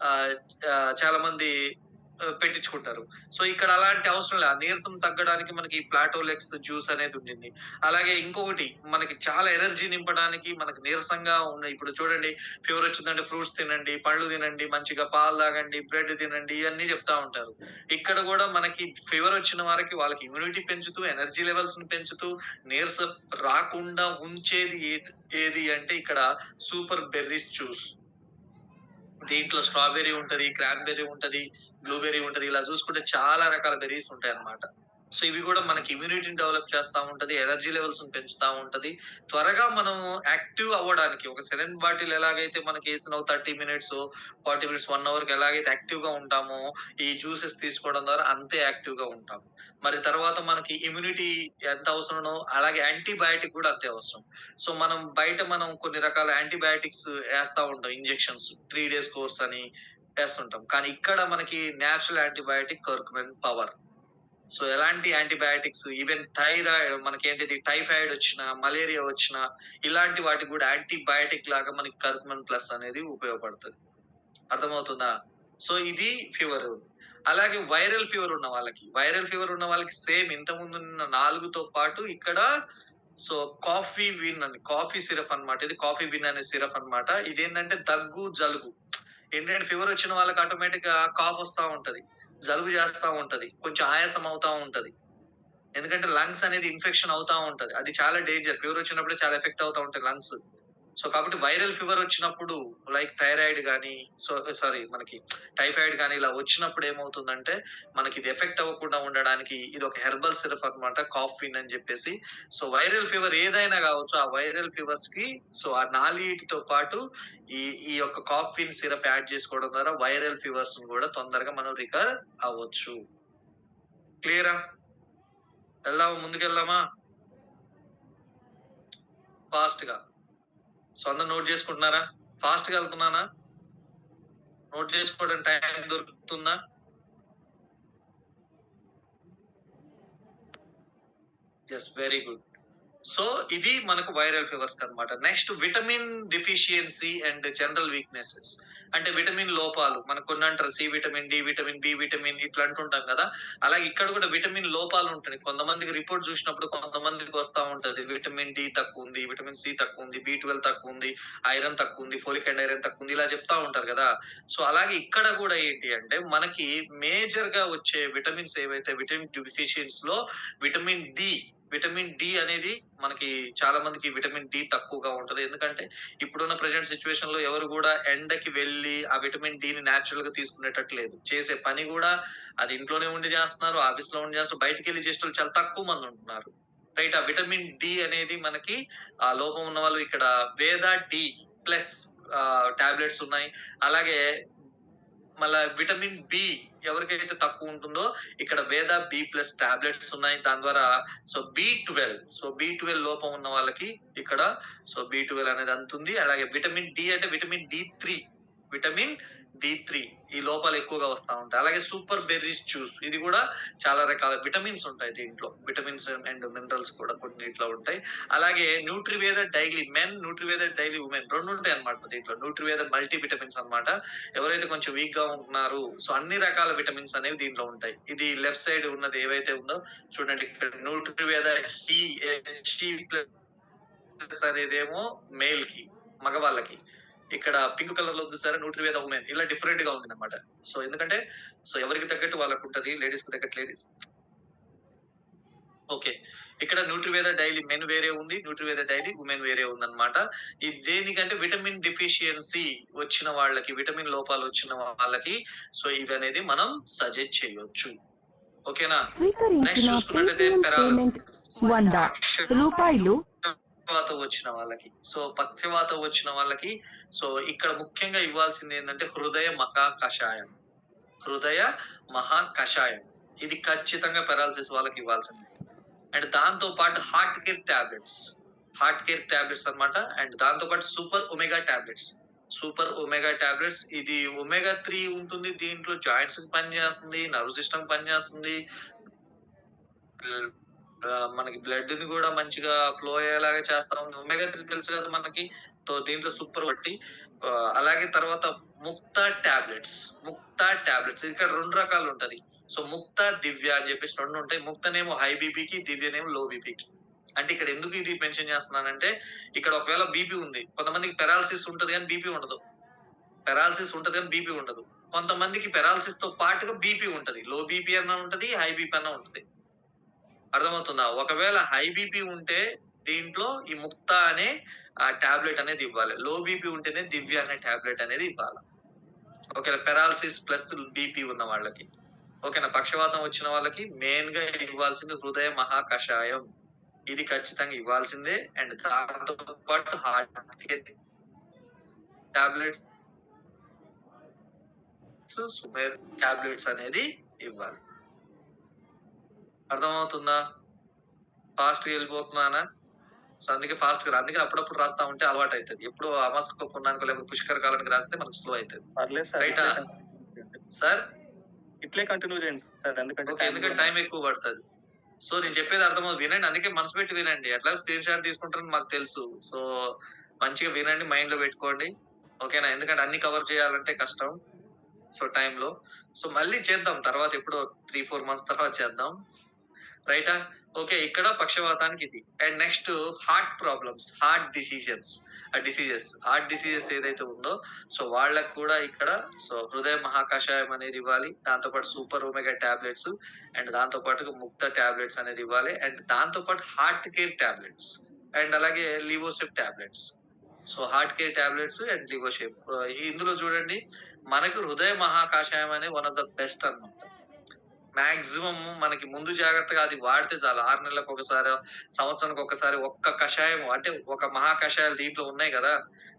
Speaker 1: ఆహ్, ఆహ్, చాలా మంది పెట్టించుకుంటారు. సో ఇక్కడ అలాంటి అవసరం లేదు. ఆ నీరసం తగ్గడానికి మనకి ప్లాటోలెక్స్ జ్యూస్ అనేది ఉండింది. అలాగే ఇంకొకటి మనకి చాలా ఎనర్జీ నింపడానికి మనకి నీరసంగా ఉన్న ఇప్పుడు చూడండి, ఫీవర్ వచ్చిందంటే ఫ్రూట్స్ తినండి, పళ్ళు తినండి, మంచిగా పాలు తాగండి, బ్రెడ్ తినండి ఇయన్నీ చెప్తా ఉంటారు. ఇక్కడ కూడా మనకి ఫీవర్ వచ్చిన వారికి వాళ్ళకి ఇమ్యూనిటీ పెంచుతూ, ఎనర్జీ లెవెల్స్‌ని పెంచుతూ, నీరసం రాకుండా ఉంచేది ఏది అంటే ఇక్కడ సూపర్ బెర్రీస్ జ్యూస్. దీంట్లో స్ట్రాబెర్రీ ఉంటది, క్రాన్‌బెర్రీ ఉంటది, బ్లూబెర్రీ ఉంటది. ఇలా చూసుకుంటే చాలా రకాల బెర్రీస్ ఉంటాయన్నమాట. సో ఇవి గూడా మనకి ఇమ్యూనిటీని డెవలప్ చేస్తా ఉంటది. ఎనర్జీ లెవెల్స్‌ని పెంచుతా ఉంటది. త్వరగా మనం యాక్టివ్ అవ్వడానికి ఒక సెలైన్ బాటిల్ ఎలాగైతే మనకేసిన 30 మినిట్స్, 40 మినిట్స్, 1 అవర్‌కి ఎలాగైతే యాక్టివ్‌గా ఉంటామో, ఈ జ్యూసెస్ తీసుకోవడం ద్వారా అంతే యాక్టివ్‌గా ఉంటాం. మరి తర్వాత మనకి ఇమ్యూనిటీ ఎంత అవసరమో అలాగే యాంటీబయాటిక్ గూడా అంతే అవసరం. సో మనం బయట మనం కొన్ని రకాల యాంటీబయాటిక్స్ ఏస్తా ఉంటాం ఇంజెక్షన్స్. 3 డేస్ కోర్స్ అని, వేస్తుంటాం. కానీ ఇక్కడ మనకి natural antibiotic curcumin power. So ఎలాంటి యాంటీబయాటిక్స్ ఈవెన్ మనకేంటిది టైఫాయిడ్ వచ్చినా, మలేరియా వచ్చినా ఇలాంటి వాటికి కూడా యాంటీబయాటిక్ లాగా మనకి కర్కుమిన్ ప్లస్ అనేది ఉపయోగపడుతది. అర్థమవుతుందా? సో ఇది ఫీవర్. అలాగే వైరల్ ఫీవర్ ఉన్న వాళ్ళకి సేమ్ ఇంతకుముందున్న 4తో పాటు ఇక్కడ సో కాఫీ సిరప్ అన్నమాట. ఇది కాఫీ విన్ అనే సిరప్ అన్నమాట. ఇదేంటంటే దగ్గు, జలుబు. ఏంటంటే ఫీవర్ వచ్చిన వాళ్ళకి ఆటోమేటిక్‌గా కాఫ్ వస్తా ఉంటది. జలుబు చేస్తా ఉంటది. కొంచెం ఆయాసం అవుతా ఉంటది. ఎందుకంటే లంగ్స్ అనేది ఇన్ఫెక్షన్ అవుతా ఉంటది. అది చాలా డేంజర్. ఫీవర్ వచ్చినప్పుడే చాలా ఎఫెక్ట్ అవుతా ఉంటాయి లంగ్స్. సో కాబట్టి వైరల్ ఫీవర్ వచ్చినప్పుడు లైక్ థైరాయిడ్ గాని, మనకి టైఫాయిడ్ గాని ఇలా వచ్చినప్పుడు ఏమవుతుందంటే, మనకి ఇది ఎఫెక్ట్ అవ్వకుండా ఉండడానికి ఇది ఒక హెర్బల్ సిరప్ అన్నమాట. కాఫిన్ అని చెప్పేసి. సో వైరల్ ఫీవర్ ఏదైనా కావచ్చు. ఆ వైరల్ ఫీవర్స్‌కి సో ఆ 4టితో పాటు ఈ ఈ యొక్క కాఫిన్ సిరప్ యాడ్ చేసుకోవడం ద్వారా వైరల్ ఫీవర్స్‌ని కూడా తొందరగా మనం రికవర్ అవ్వచ్చు. క్లియరా? ముందుకెళ్దామా? ఫాస్ట్‌గా. సో అందరూ నోట్ చేసుకుంటున్నారా? ఫాస్ట్‌గా వెళ్తున్నానా? నోట్ చేసుకోవడానికి టైం దొరుకుతుందా? యెస్. Very good. సో ఇది మనకు వైరల్ ఫీవర్స్ అన్నమాట. Next vitamin deficiency and general weaknesses. అంటే విటమిన్ లోపాలు. మనకు కొన్ని అంటారు C vitamin, D vitamin, B vitamin ఇట్లా అంటుంటాం కదా! అలాగే ఇక్కడ కూడా విటమిన్ లోపాలు ఉంటాయి. కొంతమందికి రిపోర్ట్ చూసినప్పుడు కొంతమందికి వస్తా ఉంటది. విటమిన్ డి తక్కువుంది, విటమిన్ సి తక్కువుంది, బి12 తక్కువుంది, ఐరన్ తక్కువుంది, ఫోలిక్ అండ్ ఐరన్ తక్కువుంది ఇలా చెప్తా ఉంటారు కదా! సో అలాగే ఇక్కడ కూడా ఏంటి అంటే మనకి మేజర్‌గా వచ్చే విటమిన్స్ ఏవైతే విటమిన్ డెఫిషియన్సీలో విటమిన్ డి విటమిన్ డి అనేది మనకి చాలా మందికి విటమిన్ డి తక్కువగా ఉంటది. ఎందుకంటే ఇప్పుడున్న ప్రెజెంట్ సిట్యుయేషన్‌లో ఎవరు గూడా ఎండకి వెళ్లి ఆ విటమిన్ డిని నేచురల్‌గా తీసుకునేటట్టు లేదు. చేసే పని గూడా అది ఇంట్లోనే ఉండి చేస్తున్నారు, ఆఫీస్‌లో ఉండి చేస్తున్నారు. బయటికెళ్లి చేసేటోళ్ళు చాలా తక్కువ మంది ఉంటున్నారు. రైట్. ఆ విటమిన్ డి అనేది మనకి ఆ లోపం ఉన్న వాళ్ళు ఇక్కడ వేద డి ప్లస్ టాబ్లెట్స్ ఉన్నాయి. అలాగే మళ్ళా విటమిన్ బి ఎవరికైతే తక్కువ ఉంటుందో ఇక్కడ వేద బి ప్లస్ టాబ్లెట్స్ ఉన్నాయి. దాని ద్వారా బి12 లోపం ఉన్న వాళ్ళకి ఇక్కడ బి12 అనేది అందుతుంది. అలాగే విటమిన్ డి అంటే విటమిన్ డి3 ఈ లోపాలు ఎక్కువగా వస్తా ఉంటాయి. అలాగే సూపర్ బెర్రీస్ జ్యూస్ ఇది కూడా చాలా రకాల విటమిన్స్ ఉంటాయి దీంట్లో. విటమిన్స్ అండ్ మినరల్స్ కూడా కొన్ని ఇట్లా ఉంటాయి. అలాగే న్యూట్రివేద డైలీ మెన్, న్యూట్రివేద డైలీ ఉమెన్ 2 ఉంటాయి అన్నమాట దీంట్లో. న్యూట్రివేద మల్టీ విటమిన్స్ అన్నమాట. ఎవరైతే కొంచెం వీక్ గా ఉంటున్నారు సో అన్ని రకాల విటమిన్స్ అనేవి దీంట్లో ఉంటాయి. ఇది లెఫ్ట్ సైడ్ ఉన్నది ఏవైతే ఉందో చూడండి ఇక్కడ న్యూట్రివేద హెచ్టి ప్లస్ అనేదేమో మేల్ కి మగవాళ్ళకి. ఇక్కడ పింక్ కలర్ లో చూసారా న్యూట్రివేద ఉమెన్ ఇలా డిఫరెంట్ గా ఉంది అనమాట. సో ఎందుకంటే ఎవరికి తగ్గట్టు వాళ్ళకు ఉంటది. లేడీస్ కి తగ్గట్టు లేడీస్. ఓకే. ఇక్కడ న్యూట్రివేద డైలీ మెన్ వేరే ఉంది. న్యూట్రివేద డైలీ ఉమెన్ వేరే ఉందన్నమాట. ఇది దేనికంటే విటమిన్ డెఫిషియన్సీ వచ్చిన వాళ్ళకి, విటమిన్ లోపాలు వచ్చిన వాళ్ళకి ఇవనేది మనం సజెస్ట్ చేయొచ్చు. ఓకేనా? నెక్స్ట్
Speaker 2: స్వీకరించిన
Speaker 1: చూసుకున్నట్టయితే
Speaker 2: పేటిఎం పేమెంట్ ₹100
Speaker 1: పక్షవాతం వచ్చిన వాళ్ళకి. పక్షవాతం వచ్చిన వాళ్ళకి ఇక్కడ ముఖ్యంగా ఇవ్వాల్సింది ఏంటంటే హృదయ మహా కషాయం. హృదయ మహా కషాయం. ఇది ఖచ్చితంగా పెరాలసిస్ వాళ్ళకి ఇవ్వాల్సిందే. అండ్ దాంతో పాటు హార్ట్ కేర్ టాబ్లెట్స్ అన్నమాట. అండ్ దాంతో పాటు సూపర్ ఒమేగా టాబ్లెట్స్ ఇది ఒమేగా 3 ఉంటుంది. దీంట్లో జాయింట్స్ కి పనిచేస్తుంది, నర్వ్ సిస్టమ్ పనిచేస్తుంది. మనకి బ్లడ్ ని కూడా మంచిగా ఫ్లో అయ్యేలాగా చేస్తా ఉంది. ఒమేగా 3 తెలుసు కదా మనకి. దీంట్లో సూపర్ ఒకటి. అలాగే తర్వాత ముక్తా టాబ్లెట్స్ ఇక్కడ 2 రకాలు ఉంటది. ముక్త, దివ్య అని చెప్పేసి 2 ఉంటాయి. ముక్తనేమో హై బీపీకి, దివ్యనేమో లో బీపీకి. అంటే ఇక్కడ ఎందుకు ఇది మెన్షన్ చేస్తున్నానంటే ఇక్కడ ఒకవేళ బీపీ ఉంది. కొంతమందికి పెరాలసిస్ ఉంటది కానీ బీపీ ఉండదు. కొంతమందికి పెరాలసిస్ తో పాటుగా బీపీ ఉంటది. లో బీపీ అన్నా ఉంటది, హై బీపీ అన్నా ఉంటది. అర్థమవుతుందా? ఒకవేళ హై బీపీ ఉంటే దీంట్లో ఈ ముక్తా అనే టాబ్లెట్ అనేది ఇవ్వాలి. లో బీపీ ఉంటేనే దివ్య అనే టాబ్లెట్ అనేది ఇవ్వాలి. ఓకేనా? పెరాలసిస్ ప్లస్ బీపీ ఉన్న వాళ్ళకి. ఓకేనా? పక్షవాతం వచ్చిన వాళ్ళకి మెయిన్ గా ఇవ్వాల్సింది హృదయ మహా కషాయం. ఇది ఖచ్చితంగా ఇవ్వాల్సిందే. అండ్ దాంతో పాటు heart care tablets, Sumer tablets అనేది ఇవ్వాలి. అర్థమవుతుందా? ఫాస్ట్ గా వెళ్ళిపోతున్నానా? సో అందుకే ఫాస్ట్ గా అందుకే అప్పుడప్పుడు రాస్తా ఉంటే అలవాటు అవుతుంది. ఎప్పుడు అమాసకు పున్నానికి లేకపోతే పుష్కర కాలానికి రాస్తే మనకు స్లో అవుతుంది.
Speaker 3: పర్లేదు సార్.
Speaker 1: రైటా సార్?
Speaker 3: ఇట్లే కంటిన్యూ చేయండి సార్.
Speaker 1: ఎందుకంటే టైం ఎక్కువ పడుతుంది. సో నేను చెప్పేది అర్థమవుతుంది, వినండి. అందుకే మనసు పెట్టి వినండి. ఎట్లా స్క్రీన్ షాట్ తీసుకుంటారని మాకు తెలుసు. సో మంచిగా వినండి, మైండ్ లో పెట్టుకోండి. ఓకేనా? ఎందుకంటే అన్ని కవర్ చేయాలంటే కష్టం. సో టైంలో సో మళ్ళీ చేద్దాం తర్వాత, ఎప్పుడో 3-4 మంత్స్ తర్వాత చేద్దాం. రైటా? ఓకే, ఇక్కడ పక్షవాతానికి ఇది. And next heart problems, heart diseases heart diseases ఏదైతే ఉందో సో వాళ్ళకు కూడా ఇక్కడ సో హృదయ మహాకషాయం అనేది ఇవ్వాలి. దాంతో పాటు సూపర్ ఒమేగా టాబ్లెట్స్ అండ్ దాంతో పాటు ముక్త టాబ్లెట్స్ అనేది ఇవ్వాలి. అండ్ దాంతో పాటు హార్ట్ కేర్ టాబ్లెట్స్ అండ్ అలాగే లివోసెప్ tablets. So heart care tablets and లివోసెప్. ఇందులో చూడండి, మనకు హృదయ మహాకషాయం అనే వన్ ఆఫ్ ద బెస్ట్ అన్నమాట. మాక్సిమం మనకి ముందు జాగ్రత్తగా అది వాడితే చాలు. 6 నెలలకు ఒకసారి, సంవత్సరానికి ఒకసారి ఒక్క కషాయం, అంటే ఒక మహాకషాయాలు దీంట్లో ఉన్నాయి కదా.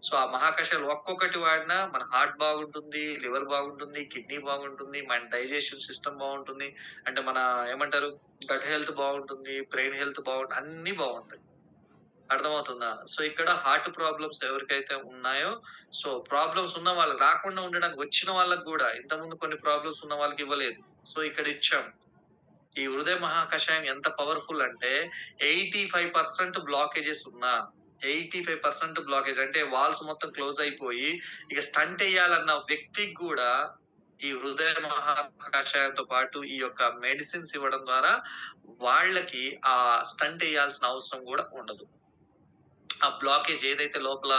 Speaker 1: సో ఆ మహాకషాయాలు ఒక్కొక్కటి వాడినా మన హార్ట్ బాగుంటుంది, లివర్ బాగుంటుంది, కిడ్నీ బాగుంటుంది, మన డైజెషన్ సిస్టమ్ బాగుంటుంది, అంటే మన ఏమంటారు గట్ హెల్త్ బాగుంటుంది, బ్రెయిన్ హెల్త్ బాగుంటుంది, అన్ని బాగుంటాయి. అర్థమవుతుందా? సో ఇక్కడ హార్ట్ ప్రాబ్లమ్స్ ఎవరికైతే ఉన్నాయో, సో ప్రాబ్లమ్స్ ఉన్న వాళ్ళు, రాకుండా ఉండడానికి వచ్చిన వాళ్ళకి కూడా ఇంతకుముందు కొన్ని ప్రాబ్లమ్స్ ఉన్న వాళ్ళకి ఇవ్వలేదు. సో ఇక్కడ ఇచ్చాం. ఈ హృదయ మహాకషాయం ఎంత పవర్ఫుల్ అంటే 85% బ్లాకేజెస్ ఉన్నా, 85% బ్లాకేజ్ అంటే వాల్స్ మొత్తం క్లోజ్ అయిపోయి ఇక స్టంట్ వేయాలన్న వ్యక్తికి కూడా ఈ హృదయ మహాకషాయంతో పాటు ఈ యొక్క మెడిసిన్స్ ఇవ్వడం ద్వారా వాళ్ళకి ఆ స్టంట్ వేయాల్సిన అవసరం కూడా ఉండదు. ఆ బ్లాకేజ్ ఏదైతే లోపల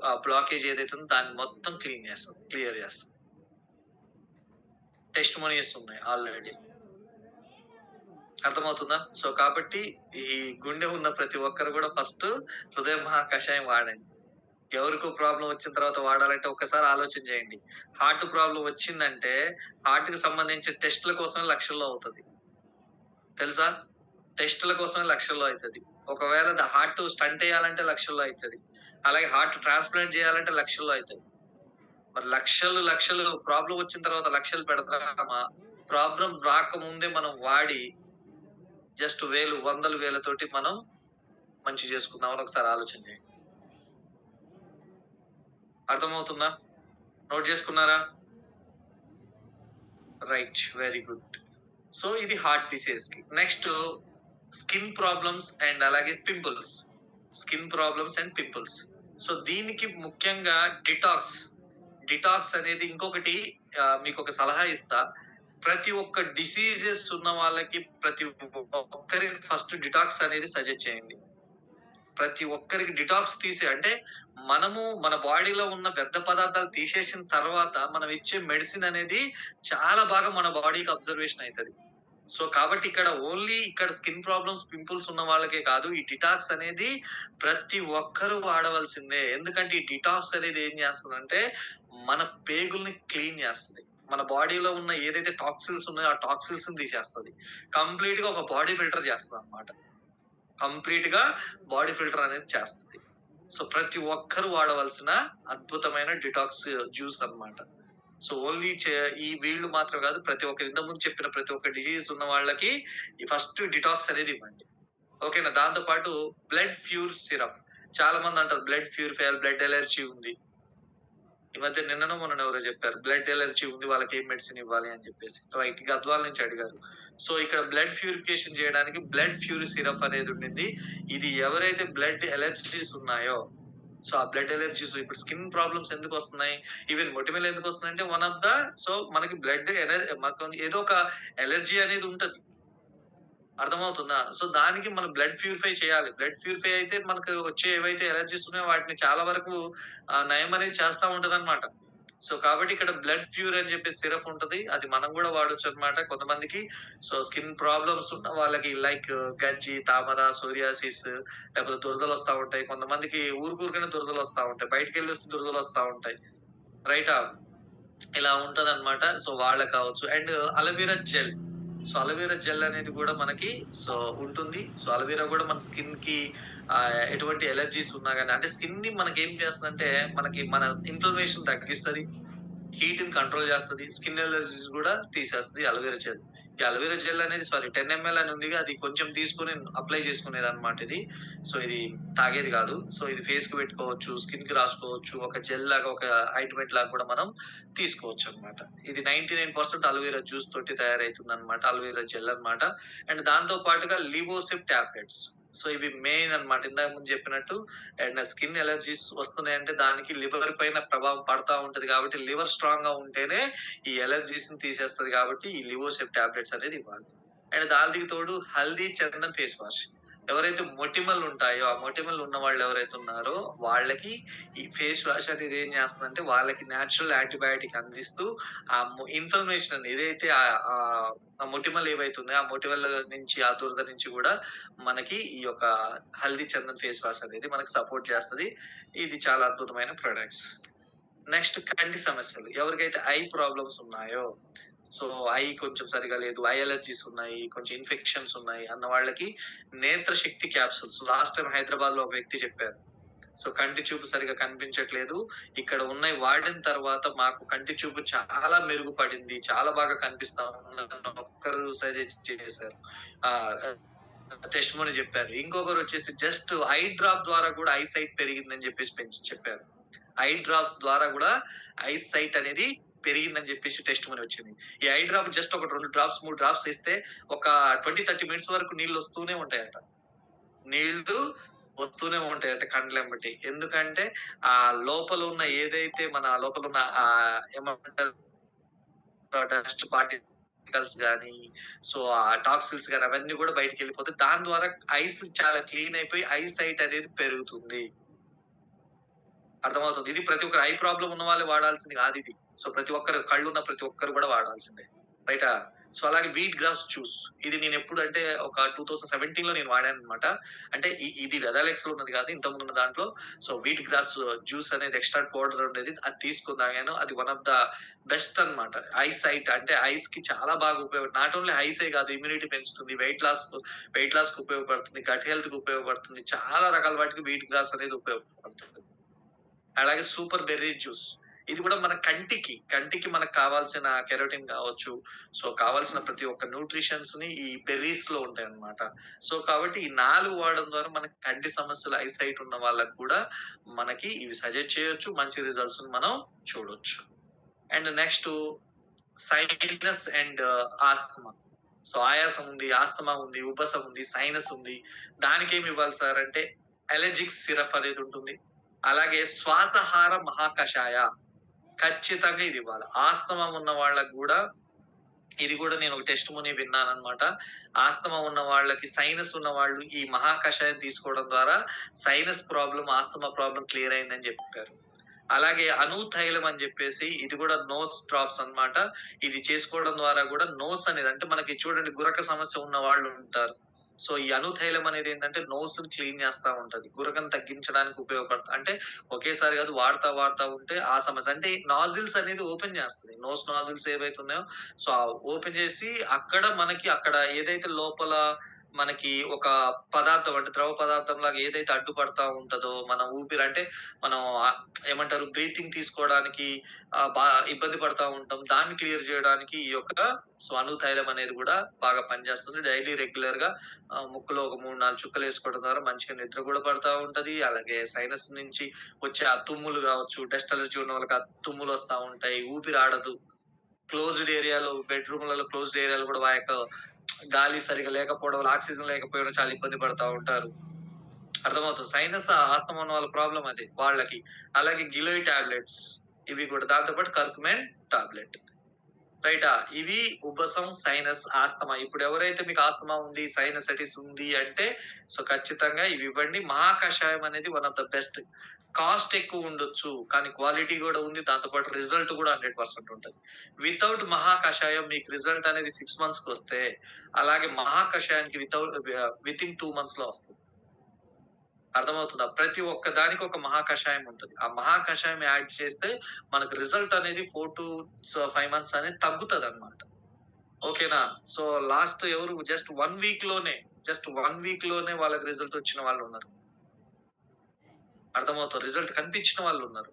Speaker 1: ఆ బ్లాకేజ్ ఏదైతే ఉందో దాన్ని మొత్తం క్లియర్ చేస్తుంది. టెస్ట్ మోనియస్ ఉన్నాయి ఆల్రెడీ. అర్థమవుతుందా? సో కాబట్టి ఈ గుండె ఉన్న ప్రతి ఒక్కరు కూడా ఫస్ట్ హృదయ మహాకషాయం వాడండి. ఎవరికో ప్రాబ్లం వచ్చిన తర్వాత వాడాలంటే ఒక్కసారి ఆలోచన చేయండి. హార్ట్ ప్రాబ్లం వచ్చిందంటే హార్ట్ కి సంబంధించిన టెస్టుల కోసమే లక్షల్లో అవుతుంది. తెలుసా? టెస్టుల కోసమే లక్షల్లో అవుతుంది. ఒకవేళ హార్ట్ స్టంట్ వేయాలంటే లక్షల్లో అవుతుంది. అలాగే హార్ట్ ట్రాన్స్ప్లాంట్ చేయాలంటే లక్షల్లో అవుతుంది. మరి లక్షలు ప్రాబ్లం వచ్చిన తర్వాత లక్షలు పెడతామా? ప్రాబ్లం రాకముందే మనం వాడి జస్ట్ వందల వేలతోటి మనం మంచి చేసుకుందామని ఒకసారి ఆలోచన చేయండి. అర్థమవుతుందా? నోట్ చేసుకున్నారా? Right, very good. సో ఇది హార్ట్ డిసీజ్ కి. నెక్స్ట్ స్కిన్ ప్రాబ్లమ్స్ అండ్ అలాగే pimples. Skin problems and pimples. So దీనికి ముఖ్యంగా డిటాక్స్ అనేది ఇంకొకటి. మీకు ఒక సలహా ఇస్తా. ప్రతి ఒక్క డిసీజెస్ ఉన్న వాళ్ళకి ప్రతి ఒక్కరికి ఫస్ట్ డిటాక్స్ అనేది సజెస్ట్ చేయండి. ప్రతి ఒక్కరికి డిటాక్స్ అంటే మనము మన బాడీలో ఉన్న వ్యర్థ పదార్థాలు తీసేసిన తర్వాత మనం ఇచ్చే మెడిసిన్ అనేది చాలా బాగా మన బాడీకి అబ్జర్వేషన్ అవుతుంది. సో కాబట్టి ఇక్కడ స్కిన్ ప్రాబ్లమ్స్, పింపుల్స్ ఉన్న వాళ్ళకే కాదు, ఈ డిటాక్స్ అనేది ప్రతి ఒక్కరూ వాడవలసిందే. ఎందుకంటే ఈ డిటాక్స్ అనేది ఏం చేస్తుందంటే మన పేగుల్ని క్లీన్ చేస్తుంది. మన బాడీలో ఉన్న ఏదైతే టాక్సిల్స్ ఉన్నాయో ఆ టాక్సిల్స్ ని తీసేస్తుంది. కంప్లీట్ గా ఒక బాడీ ఫిల్టర్ చేస్తుంది అన్నమాట. కంప్లీట్ గా బాడీ ఫిల్టర్ అనేది చేస్తుంది. సో ప్రతి ఒక్కరు వాడవలసిన అద్భుతమైన డిటాక్స్ జ్యూస్ అన్నమాట. సో ఓన్లీ ఈ వీళ్ళు మాత్రం కాదు, ప్రతి ఒక్కరు ఇంత ముందు చెప్పిన ప్రతి ఒక్క డిసీజ్ ఉన్న వాళ్ళకి ఫస్ట్ డిటాక్స్ అనేది ఇవ్వండి. ఓకేనా? దాంతో పాటు బ్లడ్ ప్యూర్ సిరప్. చాలా మంది అంటారు బ్లడ్ ప్యూరిఫైయర్, బ్లడ్ ఎలర్జీ ఉంది. ఈ మధ్య నిన్ననో మొన్న ఎవరో చెప్పారు బ్లడ్ ఎలర్జీ ఉంది, వాళ్ళకి ఏం మెడిసిన్ ఇవ్వాలి అని చెప్పేసి. రైట్, గద్వాల నుంచి అడిగారు. సో ఇక్కడ బ్లడ్ ప్యూరిఫికేషన్ చేయడానికి బ్లడ్ ప్యూర్ సిరప్ అనేది ఉండింది. ఇది ఎవరైతే బ్లడ్ ఎలర్జీస్ ఉన్నాయో, సో ఆ బ్లడ్ ఎలర్జీస్, ఇప్పుడు స్కిన్ ప్రాబ్లమ్స్ ఎందుకు వస్తున్నాయి, ఈవెన్ మొటిమలు ఎందుకు వస్తున్నాయి అంటే వన్ ఆఫ్ ద, సో మనకి బ్లడ్ ఏదో ఒక ఎలర్జీ అనేది ఉంటది. అర్థమవుతుందా? సో దానికి మనం బ్లడ్ ప్యూరిఫై చేయాలి. బ్లడ్ ప్యూరిఫై అయితే మనకు వచ్చే ఏవైతే ఎలర్జీస్ ఉన్నాయో వాటిని చాలా వరకు నయం అనేది చేస్తా ఉంటది అనమాట. సో కాబట్టి ఇక్కడ బ్లడ్ ప్యూర్ అని చెప్పి సిరప్ ఉంటది, అది మనం కూడా వాడొచ్చు అనమాట. కొంతమందికి సో స్కిన్ ప్రాబ్లమ్స్ ఉన్న వాళ్ళకి లైక్ గజ్జి, తామర, సోరియాసిస్, లేకపోతే దురదలు వస్తా ఉంటాయి. కొంతమందికి ఊరుకూరుగానే దురదలు వస్తా ఉంటాయి, బయటకు వెళ్ళి వస్తే దురదలు వస్తా ఉంటాయి. రైటా? ఇలా ఉంటది అనమాట. సో వాళ్ళకి కావచ్చు. And aloe vera gel. So aloe vera gel అనేది కూడా మనకి సో ఉంటుంది. సో అలోవెరా కూడా మన స్కిన్ కి ఎటువంటి ఎలర్జీస్ ఉన్నా కానీ, అంటే స్కిన్ ని మనకి ఏం చేస్తుందంటే మనకి మన ఇన్ఫ్లమేషన్ తగ్గిస్తుంది, హీట్ ని కంట్రోల్ చేస్తుంది, స్కిన్ ఎలర్జీస్ కూడా తీసేస్తుంది అలోవెరా జెల్. ఈ అలోవెరా జెల్ అనేది 10 ఎంఎల్ అని ఉంది. అది కొంచెం తీసుకొని అప్లై చేసుకునేదన్నమాట ఇది. సో ఇది తాగేది కాదు. సో ఇది ఫేస్‌కి పెట్టుకోవచ్చు, స్కిన్‌కి రాసుకోవచ్చు. ఒక జెల్ లాగా, ఒక ఆయింట్‌మెంట్ లాగా కూడా మనం తీసుకోవచ్చన్నమాట. ఇది 99% అలోవెరా జ్యూస్ తోటి తయారైతుందన్నమాట. అలోవెరా జెల్ అన్నమాట. అండ్ దాంతో పాటుగా లివోసిప్ టాబ్లెట్స్. సో ఇవి మెయిన్ అన్నమాట. ఇందాక ముందు చెప్పినట్టు అండ్ స్కిన్ అలర్జీస్ వస్తున్నాయంటే దానికి లివర్ పైన ప్రభావం పడతా ఉంటది కాబట్టి లివర్ స్ట్రాంగ్ గా ఉంటేనే ఈ అలర్జీస్ ని తీసేస్తది కాబట్టి ఈ లివోసెప్ టాబ్లెట్స్ అనేది ఇవ్వాలి. అండ్ దానికి తోడు హల్దీ చందన్ ఫేస్ వాష్. ఎవరైతే మొటిమలు ఉంటాయో ఆ మొటిమలు ఉన్న వాళ్ళు ఎవరైతే ఉన్నారో వాళ్ళకి ఈ ఫేస్ వాష్ అనేది ఏం చేస్తుందంటే వాళ్ళకి న్యాచురల్ యాంటీబయాటిక్ అందిస్తూ ఆ ఇన్ఫర్మేషన్ ఏదైతే ఆ మొటిమలు ఏవైతే ఉన్నాయో ఆ మొటిమల నుంచి ఆ దురద నుంచి కూడా మనకి ఈ యొక్క హల్దీ చందన్ ఫేస్ వాష్ అనేది మనకి సపోర్ట్ చేస్తది. ఇది చాలా అద్భుతమైన ప్రొడక్ట్స్. నెక్స్ట్ కంటి సమస్యలు. ఎవరికైతే ఐ ప్రాబ్లమ్స్ ఉన్నాయో, సో ఐ కొంచెం సరిగా లేదు, ఐ అలర్జీస్ ఉన్నాయి, కొంచెం ఇన్ఫెక్షన్స్ ఉన్నాయి అన్న వాళ్ళకి నేత్ర శక్తి క్యాప్సూల్స్. లాస్ట్ టైం హైదరాబాద్ లో ఒక వ్యక్తి చెప్పారు. సో కంటి చూపు సరిగా కనిపించట్లేదు. ఇక్కడ ఉన్నయి వాడిన తర్వాత మాకు కంటి చూపు చాలా మెరుగుపడింది. చాలా బాగా కనిపిస్తా ఉందని ఒక్కరు సజెస్ట్ చేశారు. టెస్టిమోనీ చెప్పారు. ఇంకొకరు వచ్చేసి జస్ట్ ఐ డ్రాప్ ద్వారా కూడా ఐ సైట్ పెరిగిందని చెప్పారు. ఐ డ్రాప్స్ ద్వారా కూడా ఐ సైట్ అనేది పెరిగిందని చెప్పేసి టెస్టిమోనీ వచ్చింది. ఈ ఐ డ్రాప్ జస్ట్ ఒక 2 డ్రాప్స్ 3 డ్రాప్స్ ఇస్తే ఒక 20-30 మినిట్స్ వరకు నీళ్లు వస్తూనే ఉంటాయట. నీళ్లు వస్తూనే ఉంటాయట కండ్లెంబటి. ఎందుకంటే ఆ లోపల ఉన్న ఏదైతే మన లోపల ఉన్న ఏమంటారు డస్ట్ పార్టికల్స్ గానీ, సో ఆ టాక్సిల్స్ గానీ అవన్నీ కూడా బయటికి వెళ్ళిపోతాయి. దాని ద్వారా ఐస్ చాలా క్లీన్ అయిపోయి ఐ సైట్ అనేది పెరుగుతుంది. అర్థమవుతుంది. ఇది ప్రతి ఒక్కరు ఐ ప్రాబ్లమ్ ఉన్న వాళ్ళే వాడాల్సింది కాదు ఇది. సో ప్రతి ఒక్కరు కళ్ళున్న ప్రతి ఒక్కరు కూడా వాడాల్సిందే. రైటా? సో అలాగే వీట్ గ్రాస్ జ్యూస్. ఇది నేను ఎప్పుడంటే ఒక 2017లో నేను వాడానన్నమాట. అంటే ఇది వెదాలెక్స్‌లో ఉన్నది కాదు. ఇంతకుముందు ఉన్న దాంట్లో. సో వీట్ గ్రాస్ జ్యూస్ అనేది ఎక్స్‌ట్రాక్ట్ పౌడర్ ఉండేది. అది తీసుకొని తాగాను. అది వన్ ఆఫ్ ద బెస్ట్ అన్నమాట. ఐ సైట్ అంటే ఐస్‌కి చాలా బాగా నాట్ ఓన్లీ ఐసే కాదు, ఇమ్యూనిటీ పెంచుతుంది, వెయిట్ లాస్‌కి ఉపయోగపడుతుంది, గట్ హెల్త్‌కి ఉపయోగపడుతుంది. చాలా రకాల వాటికి వీట్ గ్రాస్ అనేది ఉపయోగపడుతుంది. అలాగే సూపర్ బెర్రీ జ్యూస్. ఇది కూడా మన కంటికి మనకు కావాల్సిన కెరోటిన్ కావచ్చు. సో కావాల్సిన ప్రతి ఒక్క న్యూట్రిషన్స్ ని ఈ బెర్రీస్ లో ఉంటాయన్నమాట. సో కాబట్టి ఈ 4 వాడడం ద్వారా మనకి కంటి సమస్యలు ఐ సైట్ ఉన్న వాళ్ళకి కూడా మనకి ఇవి సజెస్ట్ చేయొచ్చు. మంచి రిజల్ట్స్ మనం చూడొచ్చు. And next sinus and asthma. So ఆయాసం ఉంది, ఆస్తమా ఉంది, ఉబ్బసం ఉంది, సైనస్ ఉంది. దానికేమి ఇవ్వాలి సార్ అంటే అలర్జిక్ సిరప్ అనేది ఉంటుంది. అలాగే శ్వాసహార మహాకషాయ ఖచ్చితంగా ఇది ఇవ్వాలి. ఆస్తమా ఉన్న వాళ్ళకి కూడా ఇది కూడా నేను ఒక టెస్టిమోనీ విన్నానన్నమాట. ఆస్తమా ఉన్న వాళ్ళకి, సైనస్ ఉన్న వాళ్ళు ఈ మహాకషాయం తీసుకోవడం ద్వారా sinus problem, asthma problem clear అయిందని చెప్పారు. అలాగే అనూతైలం అని చెప్పేసి ఇది కూడా నోస్ డ్రాప్స్ అన్నమాట. ఇది చేసుకోవడం ద్వారా కూడా నోస్ అనేది అంటే మనకి చూడండి గురక సమస్య ఉన్న వాళ్ళు ఉంటారు. సో ఈ అనూతైలం అనేది ఏంటంటే నోస్ ని క్లీన్ చేస్తా ఉంటది. గురకను తగ్గించడానికి ఉపయోగపడుతుంది. అంటే ఒకేసారి కాదు, వాడుతా ఉంటే ఆ సమస్య అంటే నాజిల్స్ అనేది ఓపెన్ చేస్తది. నోస్ నాజిల్స్ ఏవైతే ఉన్నాయో సో ఓపెన్ చేసి అక్కడ ఏదైతే లోపల మనకి ఒక పదార్థం అంటే ద్రవ పదార్థం లాగా ఏదైతే అడ్డుపడతా ఉంటదో మన ఊపిరి అంటే మనం ఏమంటారు బ్రీతింగ్ తీసుకోవడానికి ఇబ్బంది పడతా ఉంటాం. దాన్ని క్లియర్ చేయడానికి ఈ యొక్క స్వను తైలం అనేది కూడా బాగా పనిచేస్తుంది. డైలీ రెగ్యులర్ గా ముక్కులో ఒక 3-4 చుక్కలు వేసుకోవడం ద్వారా మంచిగా నిద్ర కూడా పడతా ఉంటది. అలాగే సైనస్ నుంచి వచ్చే ఆ తుమ్ములు కావచ్చు, డస్ట్ అలర్జీ ఉన్న వాళ్ళకి ఆ తుమ్ములు వస్తా ఉంటాయి, ఊపిరి ఆడదు. క్లోజ్డ్ ఏరియాలో బెడ్రూమ్లలో క్లోజ్డ్ ఏరియాలో కూడా గాలి సరిగా లేకపోవడం వల్ల, ఆక్సిజన్ లేకపోవడం చాలా ఇబ్బంది పడతా ఉంటారు. అర్థమవుతుంది. సైనస్ ఆస్తమా ఉన్న వాళ్ళ ప్రాబ్లం అది వాళ్ళకి. అలాగే గిలోయ్ టాబ్లెట్స్ ఇవి కూడా దాంతో పాటు కర్కుమెన్ టాబ్లెట్. రైటా? ఇవి ఉబ్బసం, సైనస్, ఆస్తమా. ఇప్పుడు ఎవరైతే మీకు ఆస్తమా ఉంది, సైనసైటిస్ ఉంది అంటే సో ఖచ్చితంగా ఇవి ఇవ్వండి. మహాకషాయం అనేది one of the best. Cost ఎక్కువ ఉండొచ్చు కానీ క్వాలిటీ కూడా ఉంది. దాంతో పాటు రిజల్ట్ కూడా 100% ఉంటది. వితౌట్ మహాకషాయం మీకు రిజల్ట్ అనేది 6 మంత్స్ కి వస్తే అలాగే మహాకషాయానికి విత్ ఇన్ 2 మంత్స్ లో వస్తుంది. అర్థమవుతుందా? ప్రతి ఒక్క దానికి ఒక మహాకషాయం ఉంటది. ఆ మహాకషాయం యాడ్ చేస్తే మనకు రిజల్ట్ అనేది 4 to 5 మంత్స్ అనేది తగ్గుతదన్నమాట. ఓకేనా? సో లాస్ట్ ఎవరు జస్ట్ 1 వీక్ లోనే వాళ్ళకి రిజల్ట్ వచ్చిన వాళ్ళు ఉన్నారు. అర్థమవుతుంది. రిజల్ట్ కనిపించిన వాళ్ళు ఉన్నారు.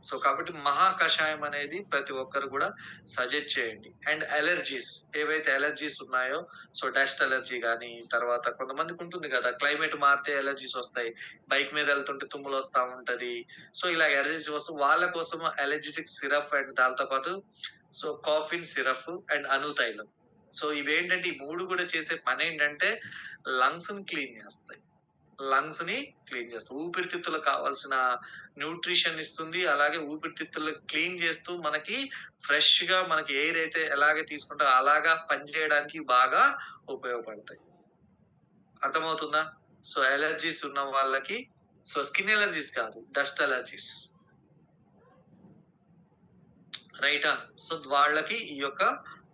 Speaker 1: సో కాబట్టి మహా కషాయం అనేది ప్రతి ఒక్కరు కూడా సజెస్ట్ చేయండి. అండ్ అలర్జీస్ ఏవైతే అలర్జీస్ ఉన్నాయో, సో డస్ట్ అలర్జీ గానీ, తర్వాత కొంతమందికి ఉంటుంది కదా, క్లైమేట్ మారితే అలర్జీస్ వస్తాయి. బైక్ మీద వెళ్తుంటే తుమ్ములు వస్తా ఉంటది. సో ఇలా అలర్జీస్ వస్తూ వాళ్ళ కోసం అలర్జిసిక్ సిరప్ అండ్ దాంతో పాటు సో కాఫిన్ సిరప్ అండ్ అనుతైలం. సో ఇవేంటంటే ఈ 3 కూడా చేసే పనేంటంటే లంగ్స్‌ని క్లీన్ చేస్తాయి. లంగ్స్‌ని క్లీన్ చేస్తాయి. ఊపిరితిత్తులకు కావాల్సిన న్యూట్రిషన్ ఇస్తుంది. అలాగే ఊపిరితిత్తులను క్లీన్ చేస్తూ మనకి ఫ్రెష్‌గా మనకి ఎయిర్ అయితే ఎలాగే తీసుకుంటామో అలాగా పనిచేయడానికి బాగా ఉపయోగపడతాయి. అర్థమవుతుందా? సో అలర్జీస్ ఉన్న వాళ్ళకి సో స్కిన్ అలర్జీస్ కాదు, డస్ట్ అలర్జీస్. రైటా? సో వాళ్ళకి ఈ యొక్క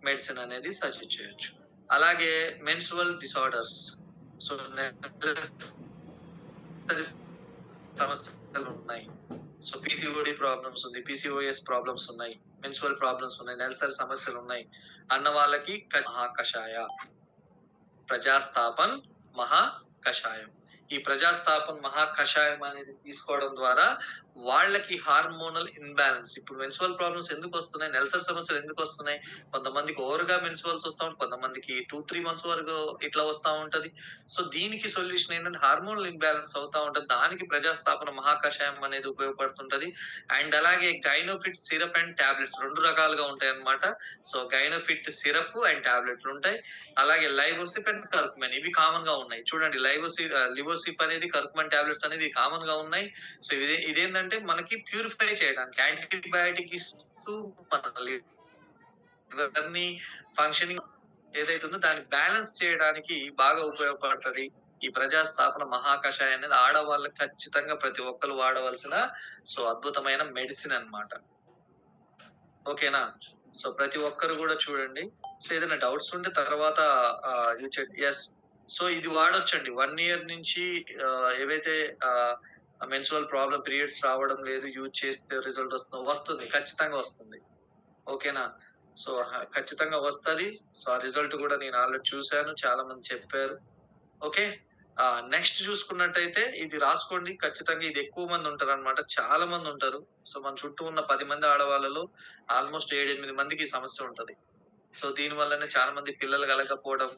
Speaker 1: మెడిసిన్ అనేది సజెస్ట్ చేయొచ్చు. అలాగే మెన్స్ట్రువల్ డిసార్డర్స్. సో సమస్యలు ఉన్నాయి. సో పీసీఓడి ప్రాబ్లమ్స్ ఉంది, పీసీఓఎస్ ప్రాబ్లమ్స్ ఉన్నాయి, మెన్స్ట్రువల్ ప్రాబ్లమ్స్ ఉన్నాయి, నెలసరి సమస్యలు ఉన్నాయి అన్న వాళ్ళకి మహా కషాయ, ప్రజాస్థాపన్ మహా కషాయం. ఈ ప్రజాస్థాపన్ మహా కషాయం అనేది తీసుకోవడం ద్వారా వాళ్ళకి హార్మోనల్ ఇన్బ్యాలెన్స్, ఇప్పుడు మెన్స్ట్రువల్ ప్రాబ్లమ్స్ ఎందుకు వస్తున్నాయి, నెలసరి సమస్యలు ఎందుకు వస్తున్నాయి, కొంతమందికి ఓవర్గా మెన్స్ట్రువల్స్ వస్తా ఉంటాయి, కొంతమందికి 2-3 months వరకు ఇట్లా వస్తా ఉంటది. సో దీనికి సొల్యూషన్ ఏంటంటే హార్మోనల్ ఇన్బ్యాలెన్స్ అవుతా ఉంటది. దానికి ప్రజాస్థాపన మహా కషాయం అనేది ఉపయోగపడుతుంటది. అండ్ అలాగే గైనోఫిట్ సిరప్ అండ్ టాబ్లెట్స్ 2 రకాలుగా ఉంటాయి అన్నమాట. సో గైనోఫిట్ సిరప్ అండ్ టాబ్లెట్లు ఉంటాయి. అలాగే లైవోసిప్ అండ్ కర్కుమెన్ ఇవి కామన్ గా ఉన్నాయి. చూడండి, లివోసిప్ అనేది, కర్కుమెన్ టాబ్లెట్స్ అనేది కామన్ గా ఉన్నాయి. సో ఇదేంటంటే మనకి ప్యూరిఫై చేయడానికి, యాంటీబయాటిక్ ఇస్తూ మన లివర్ ని ఫంక్షనింగ్ ఏదైతే ఉందో దాన్ని బ్యాలెన్స్ చేయడానికి బాగా ఉపయోగపడుతుంది. ఈ ప్రజాస్థాపన మహాకషాయం అనేది ఆడవాళ్ళకి ఖచ్చితంగా ప్రతి ఒక్కరు వాడవలసిన సో అద్భుతమైన మెడిసిన్ అన్నమాట. ఓకేనా? సో ప్రతి ఒక్కరు కూడా చూడండి. సో ఏదైనా డౌట్స్ ఉంటే తర్వాత ఎస్. సో ఇది వాడొచ్చండి. 1 year నుంచి ఏవైతే మెన్స్ట్రువల్ ప్రాబ్లమ్ పీరియడ్స్ రావడం లేదు, యూజ్ చేస్తే రిజల్ట్ వస్తుంది, ఖచ్చితంగా వస్తుంది. ఓకేనా? సో ఖచ్చితంగా వస్తది. సో ఆ రిజల్ట్ కూడా నేను ఆల్రెడీ చూశాను, చాలా మంది చెప్పారు. ఓకే. నెక్స్ట్ చూసుకున్నట్టయితే ఇది రాసుకోండి ఖచ్చితంగా. ఇది ఎక్కువ మంది ఉంటారు అన్నమాట, చాలా మంది ఉంటారు. సో మన చుట్టూ ఉన్న 10 మంది ఆడవాళ్ళలో ఆల్మోస్ట్ 7-8 మందికి ఈ సమస్య ఉంటది. సో దీని వల్లనే చాలా మంది పిల్లలు కలగకపోవడం,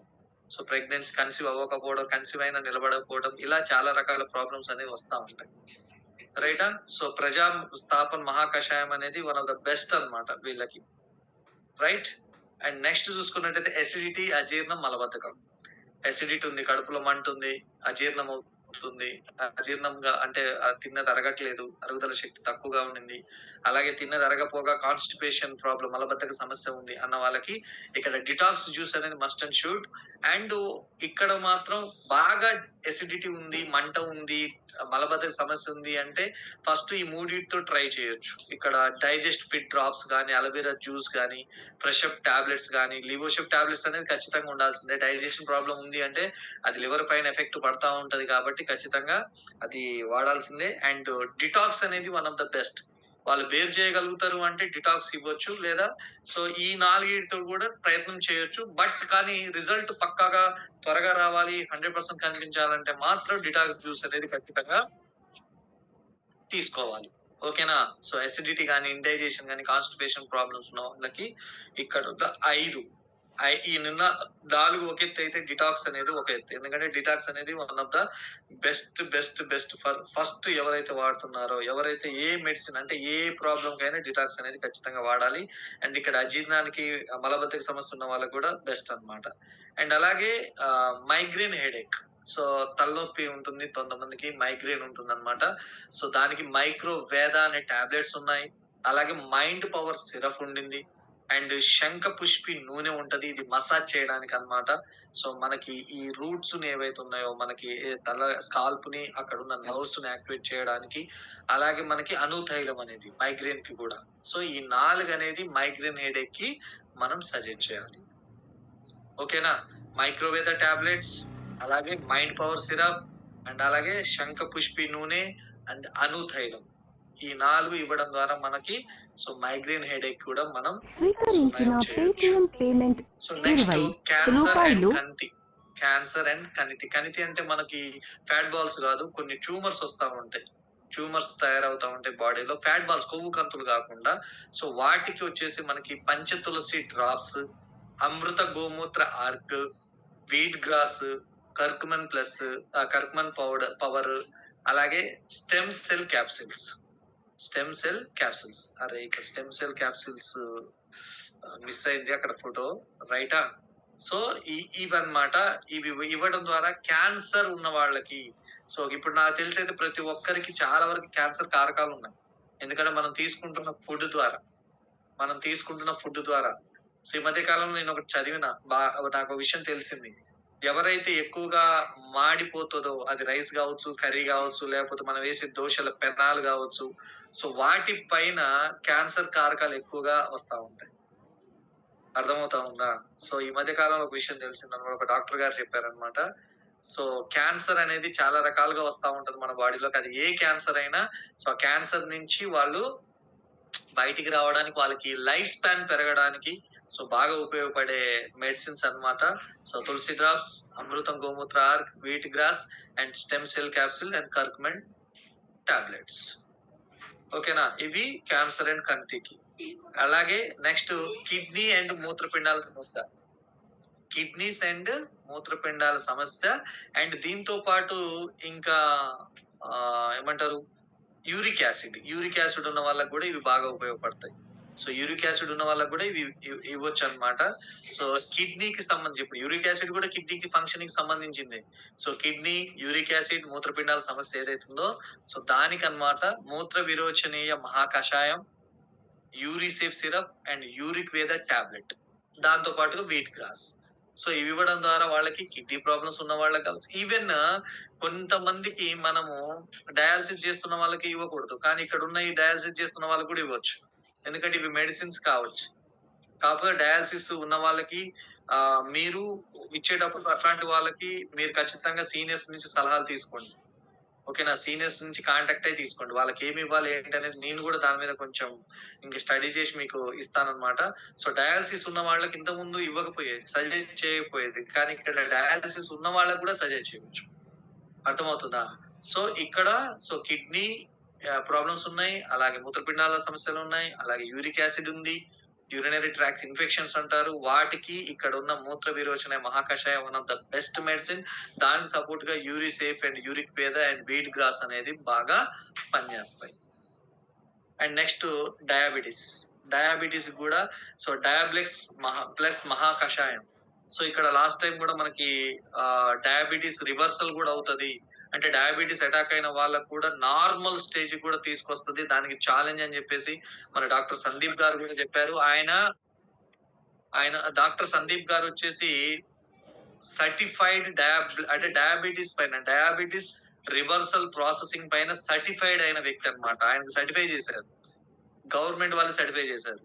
Speaker 1: సో ప్రెగ్నెన్సీ కన్సీవ్ అవ్వకపోవడం, కన్సీవ్ అయినా నిలబడకపోవడం, ఇలా చాలా రకాల ప్రాబ్లమ్స్ అనేవి వస్తా ఉంటాయి. రైటా? సో ప్రజా స్థాపన్ మహాకషాయం అనేది వన్ ఆఫ్ ద బెస్ట్ అన్నమాట వీళ్ళకి. రైట్? అండ్ నెక్స్ట్ చూసుకున్నట్టయితే ఎసిడిటీ, అజీర్ణం, మలబద్ధకం. ఎసిడిటీ ఉంది, కడుపులో మంట ఉంది, అజీర్ణం అవుతుంది, అజీర్ణంగా అంటే తిన్నది అరగట్లేదు, అరుగుదల శక్తి తక్కువగా ఉండింది, అలాగే తిన్నది అరగపోగా కాన్స్టిపేషన్ ప్రాబ్లం, మలబద్ధక సమస్య ఉంది అన్న వాళ్ళకి ఇక్కడ డిటాక్స్ జ్యూస్ అనేది మస్ట్ అండ్ షుడ్. అండ్ ఇక్కడ మాత్రం బాగా ఎసిడిటీ ఉంది, మంట ఉంది, మలబద్ధక సమస్య ఉంది అంటే ఫస్ట్ ఈ 3 ట్రై చేయొచ్చు. ఇక్కడ డైజెస్ట్ ఫిట్ డ్రాప్స్ కానీ, అలోవెరా జ్యూస్ కానీ, ఫ్రెష్ అప్ టాబ్లెట్స్ కానీ, లివోషిప్ టాబ్లెట్స్ అనేది ఖచ్చితంగా ఉండాల్సిందే. డైజెషన్ ప్రాబ్లం ఉంది అంటే అది లివర్ పైన ఎఫెక్ట్ పడతా ఉంటది కాబట్టి ఖచ్చితంగా అది వాడాల్సిందే. అండ్ డిటాక్స్ అనేది వన్ ఆఫ్ ద బెస్ట్. వాళ్ళు బేర్ చేయగలుగుతారు అంటే డిటాక్స్ ఇవ్వచ్చు, లేదా సో ఈ 4 కూడా ప్రయత్నం చేయొచ్చు. బట్ కానీ రిజల్ట్ పక్కాగా త్వరగా రావాలి, 100% కనిపించాలంటే మాత్రం డిటాక్స్ జ్యూస్ అనేది ఖచ్చితంగా తీసుకోవాలి. ఓకేనా? సో అసిడిటీ కానీ, ఇండైజెషన్ కానీ, కాన్స్టిపేషన్ ప్రాబ్లమ్స్ ఉన్న వాళ్ళకి ఇక్కడ 5 ఈ నిన్న 4 ఒక ఎత్తు అయితే డిటాక్స్ అనేది ఒక ఎత్తు. ఎందుకంటే డిటాక్స్ అనేది one of the best for first ఎవరైతే వాడుతున్నారో, ఎవరైతే ఏ మెడిసిన్ అంటే ఏ ప్రాబ్లం కైనా డిటాక్స్ అనేది ఖచ్చితంగా వాడాలి. అండ్ ఇక్కడ అజీర్ణానికి, మలబద్ధక సమస్య ఉన్న వాళ్ళకి కూడా బెస్ట్ అన్నమాట. అండ్ అలాగే మైగ్రేన్ హెడేక్. సో తలనొప్పి ఉంటుంది, కొంతమందికి మైగ్రేన్ ఉంటుంది అనమాట. సో దానికి మైక్రో వేద అనే టాబ్లెట్స్ ఉన్నాయి. అలాగే మైండ్ పవర్ సిరప్ ఉండింది. అండ్ శంఖ పుష్పి నూనె ఉంటది, ఇది మసాజ్ చేయడానికి అన్నమాట. సో మనకి ఈ రూట్స్ ఏవైతే ఉన్నాయో, మనకి తల స్కాల్ప్ ని, అక్కడ ఉన్న నర్వ్స్ ని యాక్టివేట్ చేయడానికి, అలాగే మనకి అనుతైలం అనేది మైగ్రేన్ కి కూడా. సో ఈ 4 అనేది మైగ్రేన్ హెడేక్ కి మనం సజెస్ట్ చేయాలి. ఓకేనా? మైక్రోవేద టాబ్లెట్స్, అలాగే మైండ్ పవర్ సిరప్, అండ్ అలాగే శంఖ పుష్పి నూనె అండ్ అనుతైలం, ఈ 4 ఇవ్వడం ద్వారా మనకి సో మైగ్రేన్ హెడేక్ కూడా మనం
Speaker 2: స్వీకరించిన పేటిఎం పేమెంట్
Speaker 1: సో నెక్స్ట్
Speaker 2: 20 రూపాయలు.
Speaker 1: క్యాన్సర్ అండ్ కణితి. కణితి అంటే మనకి ఫ్యాట్ బాల్స్ కాదు, కొన్ని ట్యూమర్స్ వస్తా ఉంటాయి. ట్యూమర్స్ తయారవుతా ఉంటాయి బాడీలో, ఫ్యాట్ బాల్స్, కొవ్వు కంతులు కాకుండా. సో వాటికి వచ్చేసి మనకి పంచ తులసి డ్రాప్స్, అమృత గోమూత్ర ఆర్క్, wheat grass, curcumin plus, curcumin power, అలాగే స్టెమ్ సెల్ క్యాప్సిల్స్. అరే ఇక్కడ స్టెమ్ సెల్ క్యాప్సిల్స్ మిస్ అయింది అక్కడ ఫోటో, రైటా? సో ఇవన్నమాట. ఇవి ఇవ్వడం ద్వారా క్యాన్సర్ ఉన్న వాళ్ళకి, సో ఇప్పుడు నాకు తెలిసైతే ప్రతి ఒక్కరికి చాలా వరకు క్యాన్సర్ కారకాలు ఉన్నాయి. ఎందుకంటే మనం తీసుకుంటున్న ఫుడ్ ద్వారా. సో ఈ మధ్య కాలంలో నేను ఒకటి చదివిన, నాకు ఒక విషయం తెలిసింది. ఎవరైతే ఎక్కువగా మాడిపోతుందో, అది రైస్ కావచ్చు, కర్రీ కావచ్చు, లేకపోతే మనం వేసే దోశల పెనాలు కావచ్చు, సో వాటి పైన క్యాన్సర్ కారకాలు ఎక్కువగా వస్తా ఉంటాయి. అర్థమవుతా ఉందా? సో ఈ మధ్య కాలంలో ఒక విషయం తెలిసిందన్నమాట, ఒక డాక్టర్ గారు చెప్పారనమాట. సో క్యాన్సర్ అనేది చాలా రకాలుగా వస్తా ఉంటది మన బాడీలోకి. అది ఏ క్యాన్సర్ అయినా, సో ఆ క్యాన్సర్ నుంచి వాళ్ళు బయటికి రావడానికి, వాళ్ళకి లైఫ్ స్పాన్ పెరగడానికి సో బాగా ఉపయోగపడే మెడిసిన్స్ అన్నమాట. సో తులసి డ్రాప్స్, అమృతం గోమూత్ర ఆర్క్, wheat grass and stem cell capsule and కర్క్మెంట్ టాబ్లెట్స్. ఓకేనా? ఇవి క్యాన్సర్ అండ్ కంటికి. అలాగే నెక్స్ట్ కిడ్నీ అండ్ మూత్రపిండాల సమస్య. కిడ్నీస్ అండ్ మూత్రపిండాల సమస్య అండ్ దీంతో పాటు ఇంకా ఏమంటారు, యూరిక్ యాసిడ్ ఉన్న వాళ్ళకి కూడా ఇవి బాగా ఉపయోగపడతాయి. సో యూరిక్ యాసిడ్ ఉన్న వాళ్ళకి కూడా ఇవి ఇవ్వచ్చు అన్నమాట. సో కిడ్నీకి సంబంధించి, ఇప్పుడు యూరిక్ యాసిడ్ కూడా కిడ్నీకి ఫంక్షనింగ్ సంబంధించింది. సో కిడ్నీ, యూరిక్ యాసిడ్, మూత్రపిండాల సమస్య ఏదైతుందో సో దానికి అన్నమాట మూత్ర విరోచనీయ మహాకషాయం, యూరిసేఫ్ సిరప్ అండ్ యూరిక్ వేద టాబ్లెట్, దాంతో పాటుగా వీట్ గ్రాస్. సో ఇవి ఇవ్వడం ద్వారా వాళ్ళకి కిడ్నీ ప్రాబ్లమ్స్ ఉన్న వాళ్ళకి కావచ్చు. ఈవెన్ కొంతమందికి మనము డయాలసిస్ చేస్తున్న వాళ్ళకి ఇవ్వకూడదు, కానీ ఇక్కడ ఉన్న ఈ డయాలసిస్ చేస్తున్న వాళ్ళకి కూడా ఇవ్వచ్చు, ఎందుకంటే ఇవి మెడిసిన్స్ కావచ్చు. కాకపోతే డయాలసిస్ ఉన్న వాళ్ళకి మీరు ఇచ్చేటప్పుడు అట్లాంటి వాళ్ళకి మీరు ఖచ్చితంగా సీనియర్స్ నుంచి సలహాలు తీసుకోండి. ఓకేనా? సీనియర్స్ నుంచి కాంటాక్ట్ అయి తీసుకోండి. వాళ్ళకి ఏమి ఇవ్వాలి ఏంటి అనేది నేను కూడా దాని మీద కొంచెం ఇంకా స్టడీ చేసి మీకు ఇస్తానన్నమాట. సో డయాలసిస్ ఉన్న వాళ్ళకి ఇంత ముందు ఇవ్వకపోయేది, సజెస్ట్ చేయకపోయేది, కానీ ఇక్కడ డయాలసిస్ ఉన్న వాళ్ళకి కూడా సజెస్ట్ చేయవచ్చు. అర్థమవుతుందా? సో ఇక్కడ సో కిడ్నీ ప్రాబ్లమ్స్ ఉన్నాయి, అలాగే మూత్రపిండాల సమస్యలు ఉన్నాయి, అలాగే యూరిక్ యాసిడ్ ఉంది, యూరినరీ ట్రాక్ట్ ఇన్ఫెక్షన్స్ అంటారు. వాటికి ఇక్కడ ఉన్న మూత్ర విరోచన మహాకషాయం one of the best medicine. దానికి సపోర్ట్ గా యూరిసేఫ్ అండ్ యూరిక్ వేద అండ్ వీట్ గ్రాస్ అనేది బాగా పనిచేస్తాయి. అండ్ నెక్స్ట్ డయాబెటీస్ కూడా సో డయాబ్లెక్స్ ప్లస్ మహాకషాయం. సో ఇక్కడ లాస్ట్ టైం కూడా మనకి డయాబెటీస్ రివర్సల్ కూడా అవుతది, అంటే డయాబెటీస్ అటాక్ అయిన వాళ్ళకు కూడా నార్మల్ స్టేజ్ కూడా తీసుకొస్తుంది, దానికి ఛాలెంజ్ అని చెప్పేసి మన డాక్టర్ సందీప్ గారు కూడా చెప్పారు. ఆయన డాక్టర్ సందీప్ గారు వచ్చేసి సర్టిఫైడ్ అంటే డయాబెటీస్ రివర్సల్ ప్రాసెసింగ్ పైన సర్టిఫైడ్ అయిన వ్యక్తి అన్నమాట. ఆయనకు సర్టిఫై చేశారు, గవర్నమెంట్ వాళ్ళు సర్టిఫై చేశారు.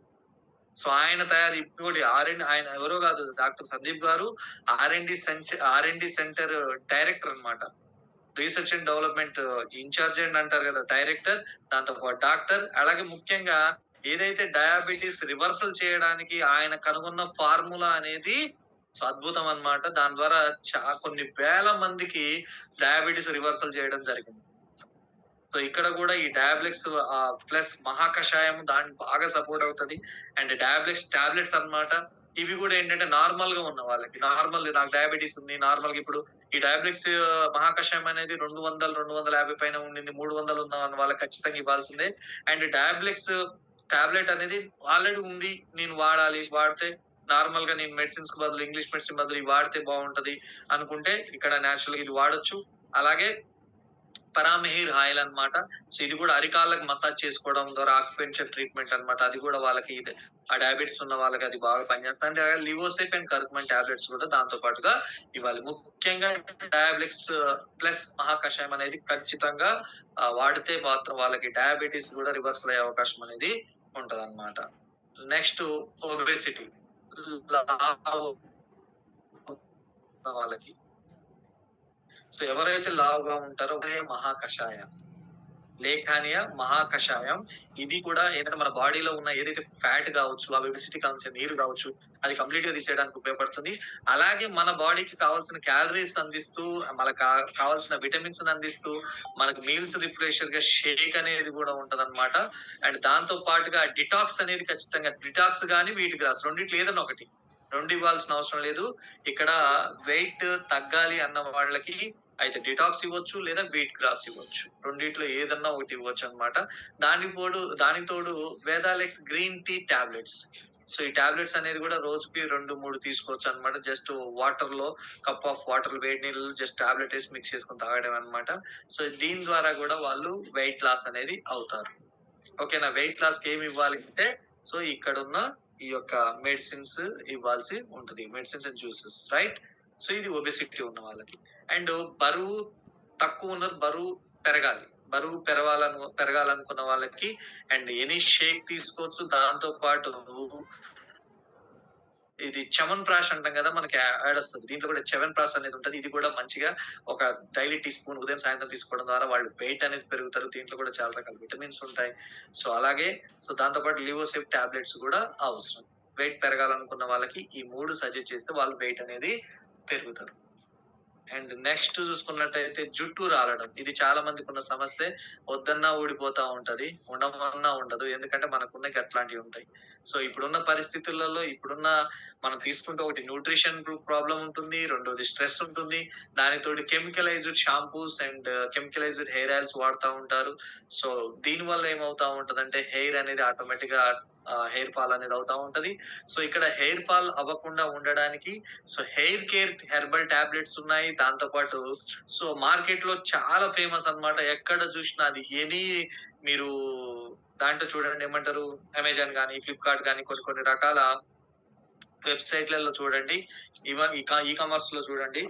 Speaker 1: సో ఆయన ఇప్పుడు ఆయన ఎవరో కాదు, డాక్టర్ సందీప్ గారు ఆర్ఎండి సెంటర్ డైరెక్టర్ అన్నమాట. Research and development incharge and అంటారు కదా, డైరెక్టర్, దాంతో పాటు డాక్టర్. అలాగే ముఖ్యంగా ఏదైతే డయాబెటీస్ రివర్సల్ చేయడానికి ఆయన కనుగొన్న ఫార్ములా అనేది అద్భుతం అన్నమాట. దాని ద్వారా కొన్ని వేల మందికి డయాబెటీస్ రివర్సల్ చేయడం జరిగింది. సో ఇక్కడ కూడా ఈ డయాబ్లెక్స్ ప్లస్ మహాకషాయం దానికి బాగా సపోర్ట్ అవుతుంది. అండ్ డయాబ్లెక్స్ టాబ్లెట్స్ అన్నమాట. ఇవి కూడా ఏంటంటే నార్మల్ గా ఉన్న వాళ్ళకి, నాకు డయాబెటీస్ ఉంది, నార్మల్ గా ఇప్పుడు ఈ డయాబెటిక్స్ మహాకషాయం అనేది 200-250 పైన ఉండింది, 300 ఉన్న వాళ్ళకి ఖచ్చితంగా ఇవ్వాల్సిందే. అండ్ డయాబెటిక్స్ టాబ్లెట్ అనేది ఆల్రెడీ ఉంది, నేను వాడితే నార్మల్ గా నేను మెడిసిన్స్ కు బదులు, ఇంగ్లీష్ మెడిసిన్ బదులు ఇవి వాడితే బాగుంటది అనుకుంటే ఇక్కడ నేచురల్ గా ఇది వాడొచ్చు. అలాగే పరామిహిర్ ఆయిల్ అన్నమాట. సో ఇది కూడా అరికాళ్ళకి మసాజ్ చేసుకోవడం ద్వారా ఆక్యుపెంచర్ ట్రీట్మెంట్ అన్నమాట. అది కూడా వాళ్ళకి ఆ డయాబెటిస్ ఉన్న వాళ్ళకి అది బాగా పనిచేస్తుంది. అంటే లివోసేఫ్ అండ్ కర్కుమెంట్ టాబ్లెట్స్ కూడా దాంతో పాటుగా ఇవ్వాలి. ముఖ్యంగా డయాబెటిక్స్ ప్లస్ మహాకషాయం అనేది ఖచ్చితంగా వాడితే మాత్రం వాళ్ళకి డయాబెటిస్ కూడా రివర్సల్ అయ్యే అవకాశం అనేది ఉంటది అన్నమాట. నెక్స్ట్ ఒబెసిటీ వాళ్ళకి. సో ఎవరైతే లావుగా ఉంటారో మహాకషాయం. లేఖానియా మహాకషాయం. ఇది కూడా ఏంటంటే మన బాడీలో ఉన్న ఏదైతే ఫ్యాట్ కావచ్చు, ఆ ఒబెసిటీ కావచ్చు, నీరు కావచ్చు, అది కంప్లీట్ గా తీసేయడానికి ఉపయోగపడుతుంది. అలాగే మన బాడీకి కావాల్సిన క్యాలరీస్ అందిస్తూ, మనకు కావాల్సిన విటమిన్స్ అందిస్తూ, మనకు మీల్స్ రిప్లేషర్ గా షేక్ అనేది కూడా ఉంటదన్నమాట. అండ్ దాంతో పాటుగా డిటాక్స్ అనేది ఖచ్చితంగా డిటాక్స్ గాని వీట్ గ్రాస్ రెండిట్లో ఏదన్నా ఒకటి. 2 ఇవ్వాల్సిన అవసరం లేదు. ఇక్కడ వెయిట్ తగ్గాలి అన్న వాళ్ళకి అయితే డిటాక్స్ ఇవ్వచ్చు లేదా వీట్ గ్రాస్ ఇవ్వచ్చు. రెండిట్లో ఏదన్నా ఒకటి ఇవ్వొచ్చన్నమాట. దానికి తోడు వేదాలెక్స్ గ్రీన్ టీ టాబ్లెట్స్. సో ఈ టాబ్లెట్స్ అనేది కూడా రోజుకి 2, 3 తీసుకోవచ్చన్నమాట. జస్ట్ వాటర్‌లో కప్ ఆఫ్ వాటర్ వేడి నీళ్ళలో జస్ట్ టాబ్లెట్ ఏసి మిక్స్ చేసుకొని తాగడం అన్నమాట. సో దీని ద్వారా కూడా వాళ్ళు వెయిట్ లాస్ అనేది అవుతారు. ఓకేనా? వెయిట్ లాస్‌కి ఏమి ఇవ్వాలి అంటే సో ఇక్కడున్న ఈ యొక్క మెడిసిన్స్ ఇవ్వాల్సి ఉంటది. Medicines and juices right? So ఇది ఒబెసిటీ ఉన్న వాళ్ళకి. అండ్ బరువు బరువు పెరగాలి. పెరగాలనుకున్న వాళ్ళకి అండ్ ఎనీ షేక్ తీసుకోవచ్చు. దాంతో పాటు ఇది చ్యవన్ప్రాష్ అంటాం కదా! మనకి యాడ్ వస్తది. దీంట్లో కూడా చ్యవన్ప్రాష్ అనేది ఉంటది. ఇది కూడా మంచిగా ఒక డైలీ టీ స్పూన్ ఉదయం, సాయంత్రం తీసుకోవడం ద్వారా వాళ్ళు వెయిట్ అనేది పెరుగుతారు. దీంట్లో కూడా చాలా రకాల విటమిన్స్ ఉంటాయి. సో అలాగే దాంతో పాటు లివోసెప్ టాబ్లెట్స్ కూడా అవసరం. వెయిట్ పెరగాలనుకున్న వాళ్ళకి ఈ 3 సజెస్ట్ చేస్తే వాళ్ళు వెయిట్ అనేది పెరుగుతారు. అండ్ నెక్స్ట్ చూసుకున్నట్టయితే జుట్టు రాలడం. ఇది చాలా మందికున్న సమస్యే. వద్దన్నా ఊడిపోతా ఉంటది. ఉండమన్నా ఉండదు. ఎందుకంటే మనకున్నయి అట్లాంటివి ఉంటాయి. సో ఇప్పుడున్న పరిస్థితులలో మనం తీసుకుంటే ఒకటి న్యూట్రిషన్ ప్రాబ్లమ్ ఉంటుంది. రెండోది స్ట్రెస్ ఉంటుంది. దానికి తోడు chemicalised shampoos and chemicalised hair oils వాడుతా ఉంటారు. సో దీనివల్ల ఏమవుతా ఉంటదంటే హెయిర్ అనేది ఆటోమేటిక్‌గా హెయిర్ ఫాల్ అనేది అవుతా ఉంటది. సో ఇక్కడ హెయిర్ ఫాల్ అవ్వకుండా ఉండడానికి హెయిర్ కేర్ హెర్బల్ టాబ్లెట్స్ ఉన్నాయి. దాంతో పాటు మార్కెట్‌లో చాలా ఫేమస్ అన్నమాట. ఎక్కడ చూసినా అది మీరు దాంట్లో చూడండి ఏమంటారు అమెజాన్ గాని, ఫ్లిప్‌కార్ట్ గాని కొన్ని రకాల వెబ్‌సైట్‌లలో చూడండి. ఈ కామర్స్‌లో చూడండి.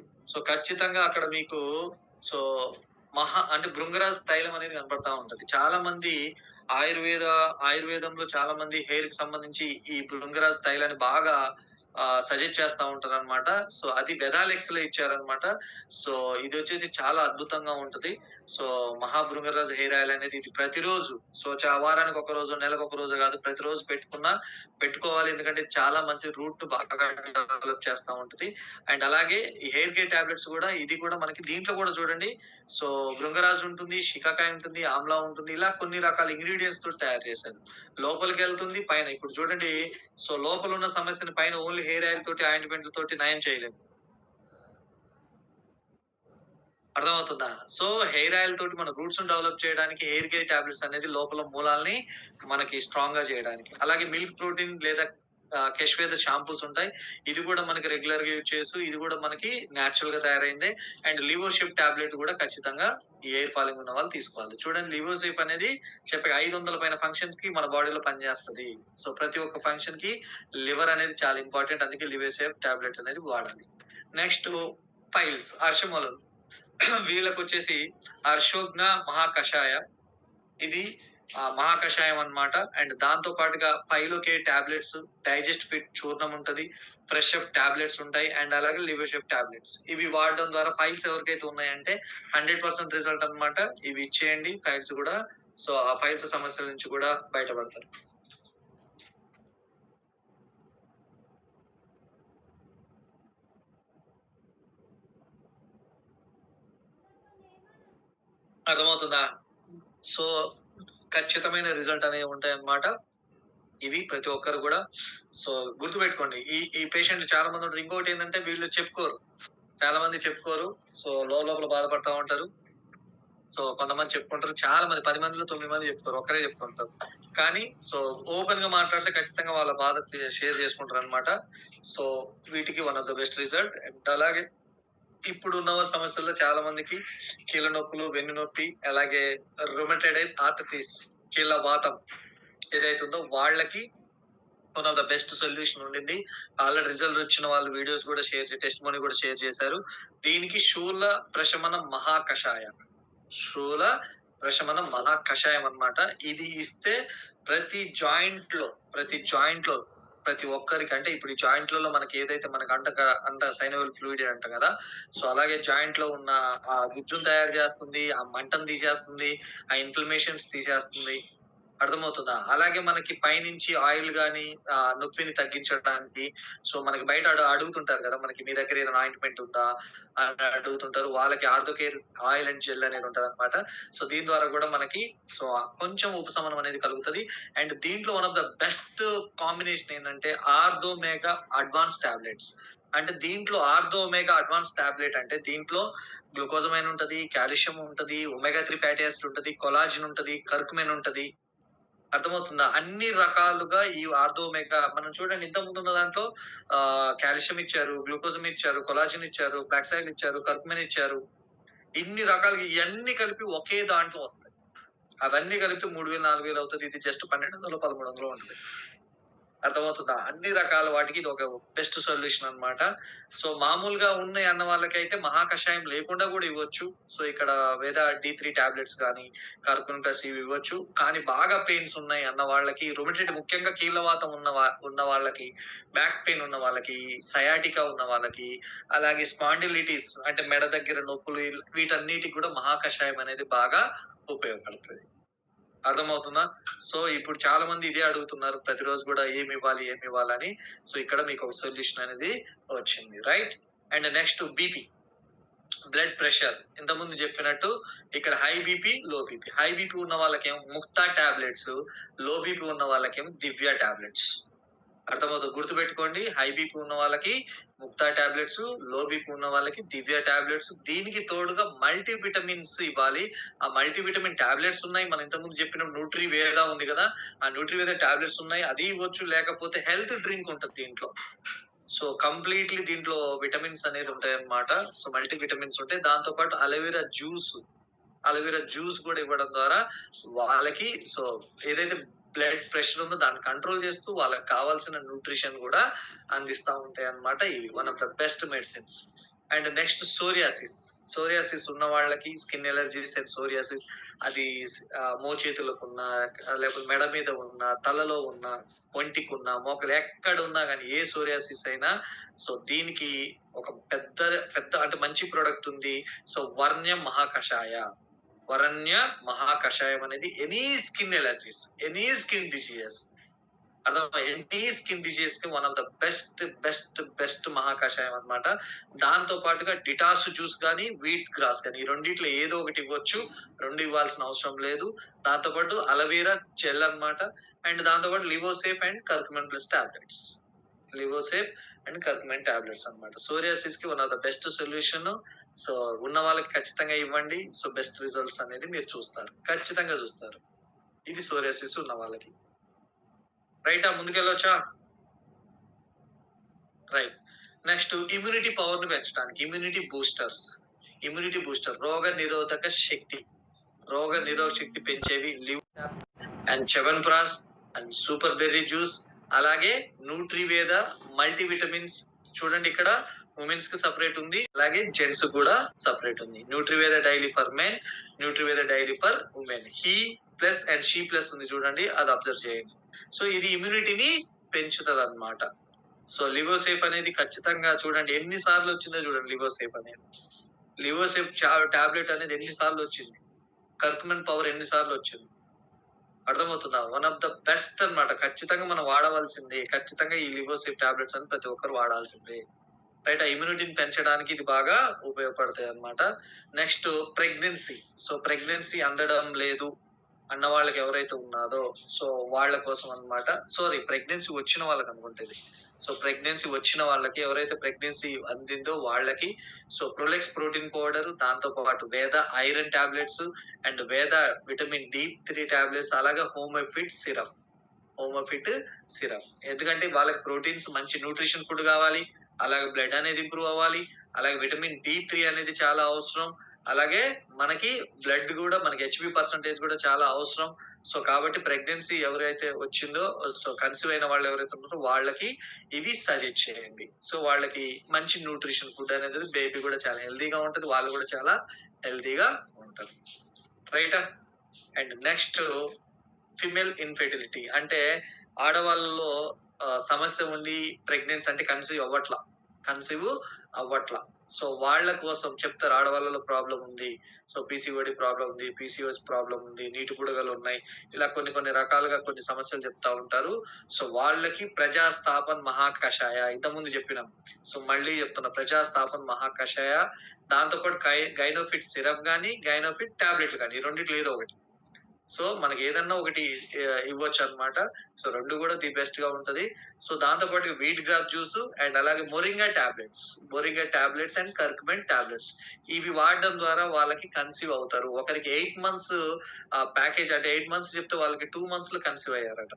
Speaker 1: ఖచ్చితంగా అక్కడ మీకు సో అంటే భృంగరాజ్ తైలం అనేది కనపడతా ఉంటది. చాలా మంది ఆయుర్వేదంలో చాలా మంది హెయిర్‌కి సంబంధించి ఈ భృంగరాజ్ తైలాన్ని బాగా సజెస్ట్ చేస్తా ఉంటారన్నమాట. అది వెదాలెక్స్‌లో ఇచ్చారన్నమాట. ఇదొచ్చేసి చాలా అద్భుతంగా ఉంటది. మహాభృంగరాజ్ హెయిర్ ఆయిల్ అనేది ఇది ప్రతిరోజు వారానికి ఒక రోజు, నెలకు ఒక రోజు కాదు ప్రతిరోజు పెట్టుకోవాలి. ఎందుకంటే చాలా మంచి రూట్ బాగా డెవలప్ చేస్తా ఉంటది. అండ్ అలాగే ఈ హెయిర్ కేర్ టాబ్లెట్స్ కూడా ఇది కూడా మనకి దీంట్లో కూడా చూడండి భృంగరాజ్ ఉంటుంది, షికాకాయ ఉంటుంది, ఆమ్లా ఉంటుంది. ఇలా కొన్ని రకాల ఇంగ్రీడియెంట్స్ తోటి తయారు చేశారు. లోపలికెళ్తుంది పైన ఇప్పుడు చూడండి లోపల ఉన్న సమస్యని పైన ఓన్లీ హెయిర్ ఆయిల్ తోటి, ఆయింట్‌మెంట్‌ల తోటి నయం చేయలేము. అర్థమవుతుందా? హెయిర్ ఆయిల్ తోటి మన రూట్స్‌ని డెవలప్ చేయడానికి హెయిర్ కేర్ టాబ్లెట్స్ అనేది లోపల మూలాల్ని మనకి స్ట్రాంగ్‌గా చేయడానికి. అలాగే మిల్క్ ప్రోటీన్ లేదా కెష్వేద షాంపూస్ ఉంటాయి. ఇది కూడా మనకి రెగ్యులర్‌గా యూజ్ చేయొచ్చు. ఇది కూడా మనకి నేచురల్‌గా తయారైందే. అండ్ లివోషిప్ టాబ్లెట్ కూడా ఖచ్చితంగా ఈ హెయిర్ ఫాలింగ్ ఉన్న వాళ్ళు తీసుకోవాలి. చూడండి లివోషిప్ అనేది 500 పైన ఫంక్షన్స్‌కి మన బాడీలో పనిచేస్తది. ప్రతి ఒక్క ఫంక్షన్‌కి లివర్ అనేది చాలా ఇంపార్టెంట్. అందుకే లివోషిప్ టాబ్లెట్ అనేది వాడాలి. నెక్స్ట్ పైల్స్, అర్షమొలలు. వీళ్ళకొచ్చేసి అర్షోజ్ఞ మహాకషాయ. ఇది మహాకషాయం అన్నమాట. అండ్ దాంతో పాటుగా పైలోకే టాబ్లెట్స్, డైజెస్ట్ ఫిట్ చూర్ణం ఉంటది. ఫ్రెష్ అప్ టాబ్లెట్స్ ఉంటాయి. అండ్ అలాగే లివోషిప్ టాబ్లెట్స్. ఇవి వాడడం ద్వారా ఫైల్స్ ఎవరికైతే ఉన్నాయంటే 100% రిజల్ట్ అన్నమాట. ఇవి ఇచ్చేయండి ఫైల్స్ కూడా ఆ ఫైల్స్ సమస్యల నుంచి కూడా బయటపడతారు. అర్థమవుతుందా? ఖచ్చితమైన రిజల్ట్ అనేవి ఉంటాయన్నమాట. ఇవి ప్రతి ఒక్కరు కూడా గుర్తుపెట్టుకోండి. ఈ పేషెంట్లు చాలా మంది ఉంటారు. ఇంకొకటి ఏంటంటే వీళ్ళు చెప్పుకోరు. చాలా మంది చెప్పుకోరు. లోపల బాధపడతా ఉంటారు. కొంతమంది చెప్పుకుంటారు. చాలా మంది 10 మందిలో 9 మంది చెప్పుకోరు. ఒక్కరే చెప్పుకుంటారు. కానీ ఓపెన్‌గా మాట్లాడితే ఖచ్చితంగా వాళ్ళ బాధ షేర్ చేసుకుంటారన్నమాట. వీటికి one of the best result. And అలాగే ఇప్పుడున్న సమస్యల్లో చాలా మందికి కీళ్ళ నొప్పులు, వెన్ను నొప్పి, అలాగే రుమటైడ్ ఆర్థరైటిస్, కీళ్ళ వాతం ఏదైతే ఉందో వాళ్ళకి one of the best solution ఉండింది. ఆల్రెడీ రిజల్ట్ వచ్చిన వాళ్ళు వీడియోస్ కూడా టెస్టిమోనీ కూడా షేర్ చేశారు. దీనికి శూల ప్రశమనం మహాకషాయం. శూల ప్రశమనం మహాకషాయం అన్నమాట. ఇది ఇస్తే ప్రతి జాయింట్ లో ప్రతి ఒక్కరికి అంటే ఇప్పుడు ఈ జాయింట్లలో మనకి ఏదైతే మనకి అంట సైనోవియల్ ఫ్లూయిడ్ అంటాం కదా. సో అలాగే జాయింట్ లో ఉన్న ఆ గుజ్జును తయారు చేస్తుంది, ఆ మంటను తీసేస్తుంది, ఆ ఇన్ఫ్లమేషన్స్ తీసేస్తుంది. అర్థమవుతుందా? అలాగే మనకి పైనుంచి ఆయిల్ గాని నొప్పిని తగ్గించడానికి సో మనకి బయట అడుగుతుంటారు కదా! మనకి మీ దగ్గర ఏదైనా ఆయింట్‌మెంట్ ఉందా? అని అడుగుతుంటారు. వాళ్ళకి ఆర్థోకేర్ ఆయిల్ అండ్ జెల్ అనేది ఉంటదనమాట. సో దీని ద్వారా కూడా మనకి సో కొంచెం ఉపశమనం అనేది కలుగుతది. అండ్ దీంట్లో one of the best combination ఏందంటే ఆర్థో మెగా అడ్వాన్స్ టాబ్లెట్స్. అంటే దీంట్లో ఆర్థో మెగా అడ్వాన్స్ టాబ్లెట్ అంటే దీంట్లో గ్లూకోజమైన్ ఉంటది, కాల్షియం ఉంటది, ఒమేగా 3 ఫ్యాటీ యాసిడ్ ఉంటది, కొలాజిన్ ఉంటది, కర్కుమిన్ ఉంటది. అర్థమవుతుందా? అన్ని రకాలుగా ఈ ఆర్థో ఒమేగా మనం చూడండి ఇంతకుముందు ఉన్న దాంట్లో కాల్షియం ఇచ్చారు, గ్లూకోజమ్ ఇచ్చారు, కొలాజిన్ ఇచ్చారు, ఫ్లాక్సాయిల్ ఇచ్చారు, కర్కుమిన్ ఇచ్చారు. ఇన్ని రకాలుగా ఇయన్నీ కలిపి ఒకే దాంట్లో వస్తాయి. అవన్నీ కలిపితే 3000, 4000 అవుతది. ఇది జస్ట్ 1200, 1300 ఉంటది. అర్థమవుతుందా? అన్ని రకాల వాటికి ఇది ఒక బెస్ట్ సొల్యూషన్ అన్నమాట. సో మామూలుగా ఉన్నాయి అన్న వాళ్ళకైతే మహాకషాయం లేకుండా కూడా ఇవ్వచ్చు. సో ఇక్కడ వేద D3 టాబ్లెట్స్ గాని, కార్బన్ ప్లస్ ఇవి ఇవ్వచ్చు. కానీ బాగా పెయిన్స్ ఉన్నాయి అన్న వాళ్ళకి రుమటైడ్ ముఖ్యంగా కీళ్ళవాతం ఉన్న వాళ్ళకి, బ్యాక్ పెయిన్ ఉన్న వాళ్ళకి, సయాటికా ఉన్న వాళ్ళకి, అలాగే స్పాండిలిటిస్ అంటే మెడ దగ్గర నొప్పులు వీటన్నిటికి కూడా మహాకషాయం అనేది బాగా ఉపయోగపడుతది. అర్థమవుతుందా? సో ఇప్పుడు చాలా మంది ఇదే అడుగుతున్నారు. ప్రతిరోజు కూడా ఏమివ్వాలి అని. సో ఇక్కడ మీకు ఒక సొల్యూషన్ అనేది వచ్చింది. Right? And next BP. Blood pressure. ఇంతకుముందు చెప్పినట్టు ఇక్కడ high BP, low BP. High BP ఉన్న వాళ్ళకేమో ముక్తా టాబ్లెట్స్, లో బీపీ ఉన్న వాళ్ళకేమో దివ్య టాబ్లెట్స్. అర్థమవుతుంది. గుర్తుపెట్టుకోండి. హై బీపీ ఉన్న వాళ్ళకి ముక్తా టాబ్లెట్స్, లో బీపీ ఉన్న వాళ్ళకి దివ్య టాబ్లెట్స్. దీనికి తోడుగా మల్టీ విటమిన్స్ ఇవ్వాలి. ఆ మల్టీ విటమిన్ టాబ్లెట్స్ ఉన్నాయి. మనం ఇంతకుముందు చెప్పిన న్యూట్రివేదా ఉంది కదా! ఆ న్యూట్రివేదా టాబ్లెట్స్ ఉన్నాయి. అది ఇవ్వచ్చు. లేకపోతే హెల్త్ డ్రింక్ ఉంటది దీంట్లో. సో కంప్లీట్‌లీ దీంట్లో విటమిన్స్ అనేది ఉంటాయన్నమాట. సో మల్టీ విటమిన్స్ ఉంటాయి. దాంతో పాటు అలోవెరా జ్యూస్ కూడా ఇవ్వడం ద్వారా వాళ్ళకి సో ఏదైతే బ్లడ్ ప్రెషర్ ఉందో దాన్ని కంట్రోల్ చేస్తూ వాళ్ళకి కావాల్సిన న్యూట్రిషన్ కూడా అందిస్తా ఉంటాయి అన్నమాట. ఇవి one of the best medicines. And next psoriasis ఉన్న వాళ్ళకి స్కిన్ ఎలర్జీస్ అండ్ సోరియాసిస్ అది మోచేతులకు ఉన్న లేకపోతే మెడ మీద ఉన్న, తలలో ఉన్న, ఒంటికి ఉన్న, మోకాలు ఎక్కడ ఉన్నా గానీ ఏ సోరియాసిస్ అయినా సో దీనికి ఒక పెద్ద పెద్ద అంటే మంచి ప్రొడక్ట్ ఉంది. సో వరణ్య మహాకషాయం అనేది any skin allergies, any skin diseases any skin diseases కి వన్ ఆఫ్ ద బెస్ట్ మహాకషాయం అన్నమాట. దాంతో పాటుగా డిటాస్ జ్యూస్ గానీ, వీట్ గ్రాస్ గానీ ఈ రెండిట్లో ఏదో ఒకటి ఇవ్వచ్చు. 2 ఇవ్వాల్సిన అవసరం లేదు. దాంతో పాటు అలోవెరా జెల్ అన్నమాట. అండ్ దాంతో పాటు లివోసేఫ్ అండ్ కర్కుమిన్ ప్లస్ టాబ్లెట్స్. లివోసేఫ్ అండ్ కర్కుమిన్ టాబ్లెట్స్ అన్నమాట. సోరియాసిస్ కి one of the best solution. So ఉన్న వాళ్ళకి ఖచ్చితంగా ఇవ్వండి. సో బెస్ట్ రిజల్ట్స్ అనేది మీరు చూస్తారు. ఖచ్చితంగా చూస్తారు. ఇది సోరియాసిస్ ఉన్న వాళ్ళకి. రైటా? ముందుకెళ్ళొచ్చా? రైట్. నెక్స్ట్ ఇమ్యూనిటీ పవర్ ని పెంచడానికి ఇమ్యూనిటీ బూస్టర్ రోగ నిరోధక శక్తి పెంచేవి and Chyawanprash and super berry juice, అలాగే న్యూట్రివేద మల్టీ విటమిన్స్. చూడండి ఇక్కడ ఉమెన్స్ కి సెపరేట్ ఉంది, అలాగే జెంట్స్ కూడా సెపరేట్ ఉంది. న్యూట్రివేద డైలీ ఫర్ మెన్, న్యూట్రివేద daily for women. He plus and she plus ఉంది చూడండి, అది అబ్జర్వ్ చేయండి. సో ఇది ఇమ్యూనిటీని పెంచుతుంది అన్నమాట. సో లివోసేఫ్ అనేది ఖచ్చితంగా చూడండి ఎన్ని సార్లు వచ్చిందో చూడండి. లివోసేఫ్ టాబ్లెట్ అనేది ఎన్ని సార్లు వచ్చింది, కర్కుమిన్ పవర్ ఎన్ని సార్లు వచ్చింది. అర్థమవుతుందా? వన్ ఆఫ్ ద బెస్ట్ అన్నమాట. ఖచ్చితంగా మనం వాడవలసిందే. ఖచ్చితంగా ఈ లివోసేఫ్ టాబ్లెట్స్ అని ప్రతి ఒక్కరు వాడాల్సిందే. రైట్? ఆ ఇమ్యూనిటీని పెంచడానికి ఇది బాగా ఉపయోగపడతాయి అన్నమాట. నెక్స్ట్ ప్రెగ్నెన్సీ అందడం లేదు అన్న వాళ్ళకి ఎవరైతే ఉన్నారో సో వాళ్ళ కోసం అన్నమాట. ప్రెగ్నెన్సీ వచ్చిన వాళ్ళకి అనుకుంటేది. సో ప్రెగ్నెన్సీ వచ్చిన వాళ్ళకి ఎవరైతే ప్రెగ్నెన్సీ అందిందో వాళ్ళకి సో ప్రొలెక్స్ ప్రోటీన్ పౌడర్, దాంతో పాటు వేద ఐరన్ టాబ్లెట్స్ అండ్ వేద విటమిన్ D3 టాబ్లెట్స్, అలాగే హోమోఫిట్ సిరప్. ఎందుకంటే వాళ్ళకి ప్రోటీన్స్ మంచి న్యూట్రిషన్ ఫుడ్ కావాలి, అలాగే బ్లడ్ అనేది ఇంప్రూవ్ అవ్వాలి, అలాగే విటమిన్ D3 అనేది చాలా అవసరం, అలాగే మనకి బ్లడ్ కూడా మనకి హెచ్బి పర్సంటేజ్ కూడా చాలా అవసరం. సో కాబట్టి ప్రెగ్నెన్సీ ఎవరైతే వచ్చిందో సో కన్సీవ్ అయిన వాళ్ళు ఎవరైతే ఉన్నారో వాళ్ళకి ఇవి సజెస్ట్ చేయండి. సో వాళ్ళకి మంచి న్యూట్రిషన్ ఫుడ్ అనేది బేబీ కూడా చాలా హెల్దీగా ఉంటది, వాళ్ళు కూడా చాలా హెల్దీగా ఉంటారు. రైటా? అండ్ నెక్స్ట్ ఫిమేల్ ఇన్ఫెర్టిలిటీ అంటే ఆడవాళ్ళలో సమస్య ఉండి ప్రెగ్నెన్సీ అంటే కన్సీవ్ అవ్వట్ల. సో వాళ్ళ కోసం చెప్తారు ఆడవాళ్ళలో ప్రాబ్లమ్ ఉంది. సో పీసీఓడీ ప్రాబ్లమ్ ఉంది. పీసీఓఎస్ ప్రాబ్లమ్ ఉంది. నీటి బుడగలున్నాయి. ఇలా కొన్ని కొన్ని రకాలుగా కొన్ని సమస్యలు చెప్తా ఉంటారు. సో వాళ్ళకి ప్రజాస్థాపన్ మహాకషాయ ఇంతకుముందు చెప్పినాం. సో మళ్ళీ చెప్తున్నా ప్రజాస్థాపన్ మహాకషాయ దాంతో పాటు గైనోఫిట్ సిరప్ గాని, గైనోఫిట్ టాబ్లెట్లు గాని ఈ రెండిట్లో ఏదో ఒకటి. సో మనకి ఏదన్నా ఒకటి ఇవ్వొచ్చన్నమాట. సో 2 గూడా ది బెస్ట్‌గా ఉంటది. సో దాంతో పాటు వీట్ గ్రాస్ జ్యూసు అండ్ అలాగే moringa tablets. Moringa tablets and కర్కుమెంట్ టాబ్లెట్స్. ఇవి వాడడం ద్వారా వాళ్ళకి కన్సీవ్ అవుతారు. ఒకరికి 8 మంత్స్ ప్యాకేజ్ అంటే 8 మంత్స్ చెప్తే వాళ్ళకి 2 మంత్స్‌లో కన్సీవ్ అయ్యారట.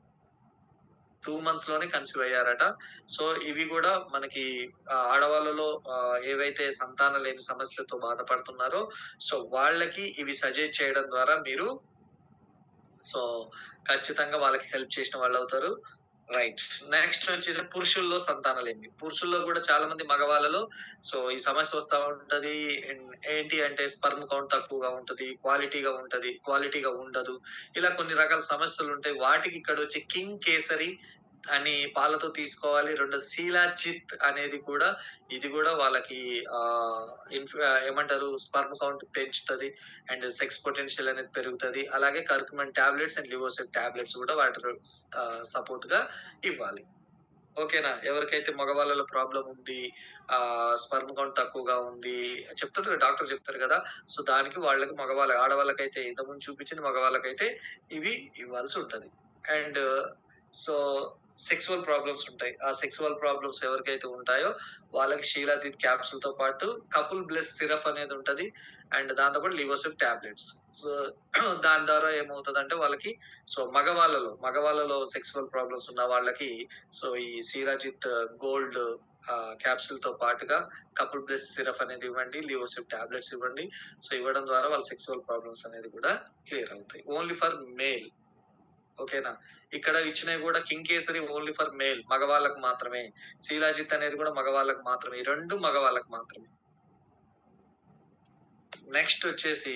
Speaker 1: 2 మంత్స్ లోనే కన్సీవ్ అయ్యారట. సో ఇవి గూడా మనకి ఆడవాళ్ళలో ఏవైతే సంతానం లేని సమస్యతో బాధపడుతున్నారో సో వాళ్ళకి ఇవి సజెస్ట్ చేయడం ద్వారా మీరు సో ఖచ్చితంగా వాళ్ళకి హెల్ప్ చేసిన వాళ్ళవుతారు. రైట్. నెక్స్ట్ వచ్చేసి పురుషుల్లో సంతానలేమి. పురుషుల్లో గూడా చాలా మంది మగవాళ్ళలో సో ఈ సమస్య వస్తా ఉంటది. ఏంటి అంటే స్పెర్మ్ కౌంట్ తక్కువగా ఉంటది. క్వాలిటీగా ఉండదు. ఇలా కొన్ని రకాల సమస్యలుంటాయి. వాటికి ఇక్కడొచ్చి కింగ్ కేసరి అని పాలతో తీసుకోవాలి. రెండోది శీలాజిత్ అనేది కూడా ఇది గూడా వాళ్ళకి ఏమంటారు స్పెర్మ్ కౌంట్ పెంచుతది. అండ్ సెక్స్ పొటెన్షియల్ అనేది పెరుగుతది. అలాగే కర్కుమెంట్ టాబ్లెట్స్ అండ్ లివోసెప్ టాబ్లెట్స్ గూడా వాటిలో సపోర్ట్‌గా ఇవ్వాలి. ఓకేనా? ఎవరికైతే మగవాళ్ళలో ప్రాబ్లమ్ ఉంది, స్పెర్మ్ కౌంట్ తక్కువగా ఉంది చెప్తుంటారు డాక్టర్ చెప్తారు గదా! సో దానికి వాళ్ళకి ఆడవాళ్ళకైతే ఇంతకుముందు చూపించింది మగవాళ్ళకైతే ఇవి ఇవ్వాల్సి ఉంటది. అండ్ సో సెక్సువల్ ప్రాబ్లమ్స్ ఉంటాయి. ఆ సెక్సువల్ ప్రాబ్లమ్స్ ఎవరికైతే ఉంటాయో వాళ్ళకి షీలాదీద్ క్యాప్సూల్‌తో పాటు కపుల్ బ్లెస్ సిరప్ అనేది ఉంటది. అండ్ దాంతో పాటు లివోసెప్ టాబ్లెట్స్. సో దాని ద్వారా ఏమవుతదంటే వాళ్ళకి సో మగవాళ్ళలో సెక్సువల్ ప్రాబ్లమ్స్ ఉన్న వాళ్ళకి సో ఈ శీలాజిత్ గోల్డ్ క్యాప్సూల్‌తో పాటుగా కపుల్ బ్లెస్ సిరప్ అనేది ఇవ్వండి. లివోసెప్ టాబ్లెట్స్ ఇవ్వండి. సో ఇవ్వడం ద్వారా వాళ్ళ సెక్సువల్ ప్రాబ్లమ్స్ అనేది కూడా క్లియర్ అవుతాయి. Only for male. ఓకేనా? ఇక్కడ ఇచ్చినవి గూడా king kesari only for male మగవాళ్ళకి మాత్రమే. శీలాజిత్ అనేది గూడా మగవాళ్ళకి మాత్రమే. ఈ 2 మగవాళ్ళకి మాత్రమే. నెక్స్ట్ వచ్చేసి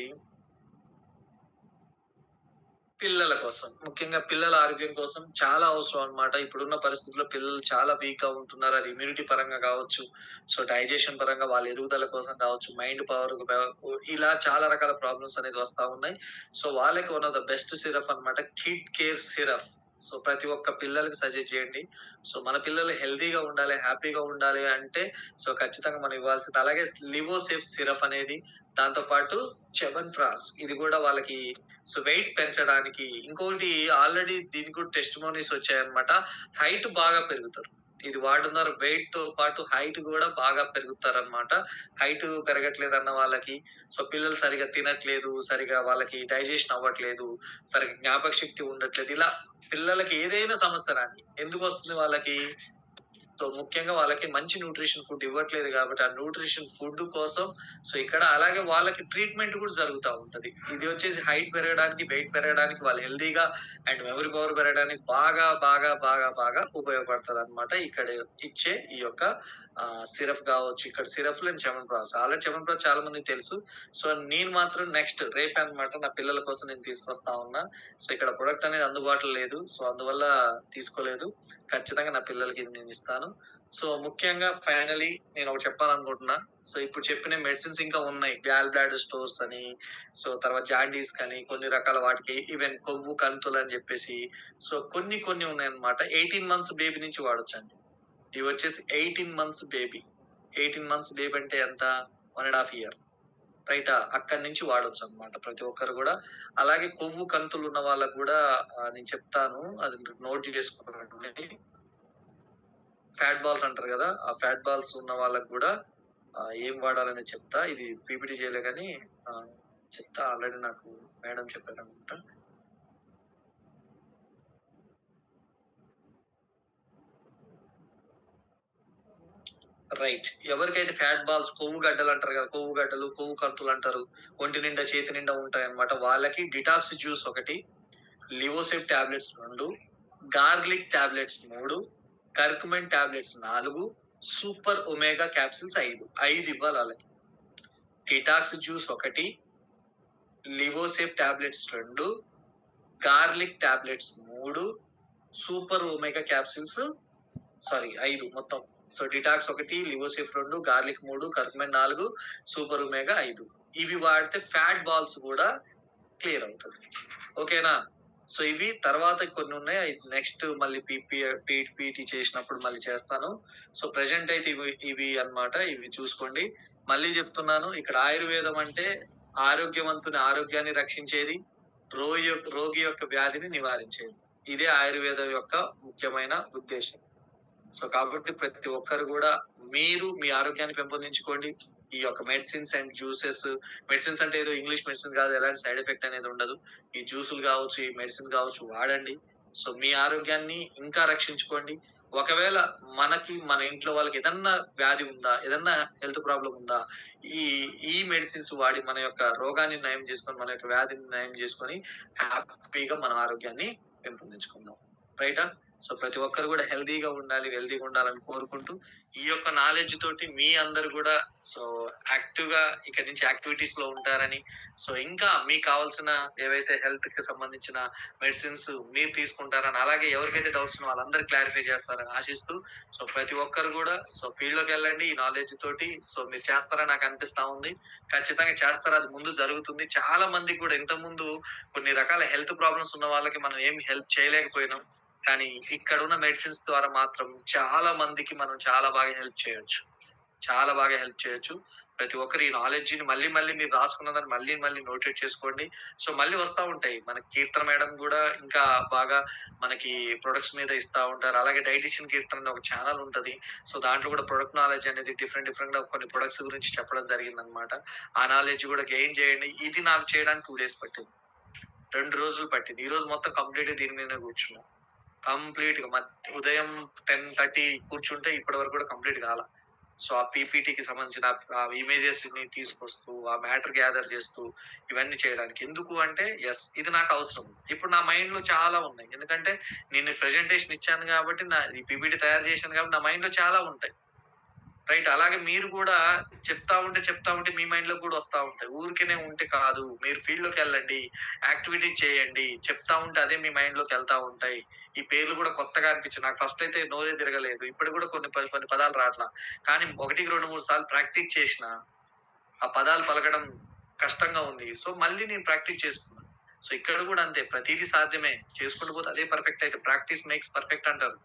Speaker 1: పిల్లల కోసం. ముఖ్యంగా పిల్లల ఆరోగ్యం కోసం చాలా అవసరం అన్నమాట. ఇప్పుడున్న పరిస్థితుల్లో పిల్లలు చాలా వీక్‌గా ఉంటున్నారు. అది ఇమ్యూనిటీ పరంగా గావచ్చు, సో డైజెషన్ పరంగా వాళ్ళ ఎదుగుదల కోసం కావచ్చు, మైండ్ పవర్ ఇలా చాలా రకాల ప్రాబ్లమ్స్ అనేది వస్తా ఉన్నాయి. సో వాళ్ళకి one of the best syrup అన్నమాట కిడ్ కేర్ సిరప్. సో ప్రతి ఒక్క పిల్లలకి సజెస్ట్ చేయండి. సో మన పిల్లలు హెల్తీగా ఉండాలి, హ్యాపీగా ఉండాలి అంటే సో ఖచ్చితంగా మనం ఇవ్వాల్సింది. అలాగే లివోసెప్ సిరప్ అనేది దాంతో పాటు చ్యవన్ప్రాష్ ఇది గూడా వాళ్ళకి సో వెయిట్ పెంచడానికి. ఇంకొకటి ఆల్రెడీ దీనికి కూడా టెస్టిమోనీస్ వచ్చాయన్నమాట. హైట్ బాగా పెరుగుతారు. ఇది వాడడం ద్వారా వెయిట్‌తో పాటు హైట్ గూడా బాగా పెరుగుతారన్నమాట. హైట్ పెరగట్లేదన్న వాళ్ళకి, సో పిల్లలు సరిగ్గా తినట్లేదు, సరిగ్గా వాళ్ళకి డైజెషన్ అవ్వట్లేదు, సరిగ్గా జ్ఞాపక శక్తి ఉండట్లేదు. ఇలా పిల్లలకి ఏదైనా సమస్య రాని ఎందుకొస్తుంది వాళ్ళకి? సో ముఖ్యంగా వాళ్ళకి మంచి న్యూట్రిషన్ ఫుడ్ ఇవ్వట్లేదు కాబట్టి, ఆ న్యూట్రిషన్ ఫుడ్ కోసం సో ఇక్కడ అలాగే వాళ్ళకి ట్రీట్మెంట్ కూడా జరుగుతా ఉంటది. ఇది వచ్చేసి హైట్ పెరగడానికి, వెయిట్ పెరగడానికి, వాళ్ళు హెల్తీగా అండ్ మెమరీ పవర్ పెరగడానికి బాగా ఉపయోగపడతదన్నమాట. ఇక్కడ ఇచ్చే ఈ యొక్క సిరప్ కావచ్చు. ఇక్కడ సిరప్‌లో చ్యవన్ప్రాష్. ఆల్రెడీ చ్యవన్ప్రాష్ చాలా మందికి తెలుసు. సో నేను మాత్రం నెక్స్ట్ రేపే అన్నమాట నా పిల్లల కోసం నేను తీసుకొస్తా ఉన్నా. సో ఇక్కడ ప్రొడక్ట్ అనేది అందుబాటులో లేదు. సో అందువల్ల తీసుకోలేదు. ఖచ్చితంగా నా పిల్లలకి ఇది నేను ఇస్తాను. సో ముఖ్యంగా ఫైనల్లీ నేను ఒకటి చెప్పాలనుకుంటున్నా. సో ఇప్పుడు చెప్పిన మెడిసిన్స్ ఇంకా ఉన్నాయి. గాల్ బ్లాడర్ స్టోర్స్ అని, సో తర్వాత జాండీస్ కని కొన్ని రకాల వాటికి ఈవెన్ కొవ్వు కంతులు అని చెప్పేసి సో కొన్ని ఉన్నాయన్నమాట. 18 మంత్స్ బేబీ నుంచి వాడొచ్చండి. ఇవి వచ్చేసి 18 మంత్స్ బేబీ. 18 మంత్స్ బేబీ అంటే ఎంత? 1 ½ ఇయర్. రైటా? అక్కడి నుంచి వాడొచ్చన్నమాట ప్రతి ఒక్కరు గూడా. అలాగే కొవ్వు కంతులు ఉన్న వాళ్ళకి గూడా నేను చెప్తాను. అది నోట్ చేసుకోండి. ఫ్యాట్ బాల్స్ అంటారు గదా! ఆ ఫ్యాట్ బాల్స్ ఉన్న వాళ్ళకి గూడా ఏం వాడాలనేది చెప్తా. ఇది పీపీటీ చేయలే గానీ చెప్తా. ఆల్రెడీ నాకు మేడం చెప్పారనుకుంటా. రైట్. ఎవరికైతే ఫ్యాట్ బాల్స్ కొవ్వు గడ్డలు అంటారు గదా! కొవ్వు గడ్డలు, కొవ్వు కంతులు అంటారు. ఒంటి నిండా, చేతి నిండా ఉంటాయన్నమాట. వాళ్ళకి డిటాక్స్ జ్యూస్ 1, లివోసెప్ టాబ్లెట్స్ 2, గార్లిక్ టాబ్లెట్స్ 3, కర్కుమెంట్ టాబ్లెట్స్ 4, సూపర్ ఒమేగా క్యాప్సూల్స్ 5 ఇవ్వాలి ఆళ్ళకి. డిటాక్స్ జ్యూస్ 1, లివోసెప్ tablets 2, garlic tablets 3, super omega capsules sorry 5 మొత్తం. సో డిటాక్స్ 1, లివోసిఫ్ 2, గార్లిక్ 3, కర్కుమిన్ 4, సూపర్ ఒమేగా 5. ఇవి వాడితే ఫ్యాట్ బాల్స్ కూడా క్లియర్ అవుతది. ఓకేనా? సో ఇవి తర్వాత కొన్ని ఉన్నాయి. అయి నెక్స్ట్ మళ్ళీ పీటీ చేసినప్పుడు మళ్ళీ చేస్తాను. సో ప్రెజెంట్ అయితే ఇవి అన్నమాట. ఇవి చూసుకోండి. మళ్ళీ చెప్తున్నాను, ఇక్కడ ఆయుర్వేదం అంటే ఆరోగ్యవంతుని ఆరోగ్యాన్ని రక్షించేది, రోగి యొక్క వ్యాధిని నివారించేది. ఇదే ఆయుర్వేదం యొక్క ముఖ్యమైన ఉద్దేశ్యం. సో కాబట్టి ప్రతి ఒక్కరు కూడా మీరు మీ ఆరోగ్యాన్ని పెంపొందించుకోండి. ఈ యొక్క మెడిసిన్స్ అండ్ జ్యూసెస్, మెడిసిన్స్ అంటే ఏదో ఇంగ్లీష్ మెడిసిన్ కాదు, ఎలాంటి సైడ్ ఎఫెక్ట్ అనేది ఉండదు. ఈ జ్యూసులు కావచ్చు, ఈ మెడిసిన్ కావచ్చు వాడండి. సో మీ ఆరోగ్యాన్ని ఇంకా రక్షించుకోండి. ఒకవేళ మన ఇంట్లో వాళ్ళకి ఏదన్నా వ్యాధి ఉందా, ఏదన్నా హెల్త్ ప్రాబ్లమ్ ఉందా, ఈ ఈ మెడిసిన్స్ వాడి మన యొక్క రోగాన్ని నయం చేసుకొని, మన యొక్క వ్యాధిని నయం చేసుకొని హ్యాపీగా మన ఆరోగ్యాన్ని పెంపొందించుకుందాం. రైటా? సో ప్రతి ఒక్కరు కూడా హెల్తీగా ఉండాలని కోరుకుంటూ, ఈ యొక్క నాలెడ్జ్ తోటి మీ అందరూ కూడా సో యాక్టివ్ గా ఇక్కడి నుంచి యాక్టివిటీస్ లో ఉంటారని, సో ఇంకా మీకు కావాల్సిన ఏవైతే హెల్త్ కి సంబంధించిన మెడిసిన్స్ మీరు తీసుకుంటారని, అలాగే ఎవరికైతే డౌట్స్ ఉన్నో వాళ్ళందరూ క్లారిఫై చేస్తారని ఆశిస్తూ, సో ప్రతి ఒక్కరు కూడా సో ఫీల్డ్ లోకి వెళ్ళండి. ఈ నాలెడ్జ్ తోటి సో మీరు చేస్తారని నాకు అనిపిస్తా ఉంది. ఖచ్చితంగా చేస్తారు. అది ముందు జరుగుతుంది. చాలా మందికి కూడా ఇంత ముందు కొన్ని రకాల హెల్త్ ప్రాబ్లమ్స్ ఉన్న వాళ్ళకి మనం ఏం హెల్ప్ చేయలేకపోయినాం. కానీ ఇక్కడున్న మెడిసిన్స్ ద్వారా మాత్రం చాలా మందికి మనం చాలా బాగా హెల్ప్ చేయొచ్చు. చాలా బాగా హెల్ప్ చేయొచ్చు. ప్రతి ఒక్కరు ఈ నాలెడ్జ్‌ని మళ్ళీ మీరు రాసుకున్నదాన్ని మళ్ళీ నోటేట్ చేసుకోండి. సో మళ్ళీ వస్తా ఉంటాయి. మనకి కీర్తన మేడం గూడా ఇంకా బాగా మనకి ప్రొడక్ట్స్ మీద ఇస్తా ఉంటారు. అలాగే డైటీషియన్ కీర్తన అని ఒక ఛానెల్ ఉంటది. సో దాంట్లో కూడా ప్రొడక్ట్ నాలెడ్జ్ అనేది డిఫరెంట్‌గా కొన్ని ప్రొడక్ట్స్ గురించి చెప్పడం జరిగిందనమాట. ఆ నాలెడ్జ్ గూడా గెయిన్ చేయండి. ఇది నాకు చేయడానికి 2 డేస్ పట్టింది. 2 రోజులు పట్టింది. ఈ రోజు మొత్తం కంప్లీట్‌గా దీని మీదనే కూర్చున్నా. కంప్లీట్‌గా ఉదయం 10:30 కూర్చుంటే ఇప్పటి వరకు కూడా కంప్లీట్ కాలా. సో ఆ పీపీటీకి సంబంధించిన ఇమేజెస్‌ని తీసుకొస్తూ, ఆ మ్యాటర్ గ్యాదర్ చేస్తూ ఇవన్నీ చేయడానికి. ఎందుకు అంటే ఇది నాకు అవసరం. ఇప్పుడు నా మైండ్‌లో చాలా ఉన్నాయి. ఎందుకంటే నేను ప్రెజెంటేషన్ ఇచ్చాను కాబట్టి, ఈ పీపీటీ తయారు చేశాను కాబట్టి నా మైండ్‌లో చాలా ఉంటాయి. రైట్. అలాగే మీరు కూడా చెప్తా ఉంటే మీ మైండ్‌లోకి కూడా వస్తా ఉంటాయి. ఊరికేనే ఉంటే కాదు. మీరు ఫీల్డ్‌లోకి వెళ్ళండి. యాక్టివిటీ చేయండి. చెప్తా ఉంటే అదే మీ మైండ్‌లోకి వెళ్తా ఉంటాయి. ఈ పేర్లు కూడా కొత్తగా అనిపించాయి. నాకు ఫస్ట్ అయితే నోరే తిరగలేదు. ఇప్పటికి కూడా కొన్ని పదాలు రాట్లా. కానీ 1, 2, 3 సార్లు ప్రాక్టీస్ చేసినా, ఆ పదాలు పలకడం కష్టంగా ఉంది. సో మళ్ళీ నేను ప్రాక్టీస్ చేసుకున్నా. సో ఇక్కడ కూడా అంతే. ప్రతీదీ సాధ్యమే. చేసుకుంటూ పోతే అదే పర్ఫెక్ట్ అయితే. ప్రాక్టీస్ మేక్స్ పర్ఫెక్ట్ అంటారు.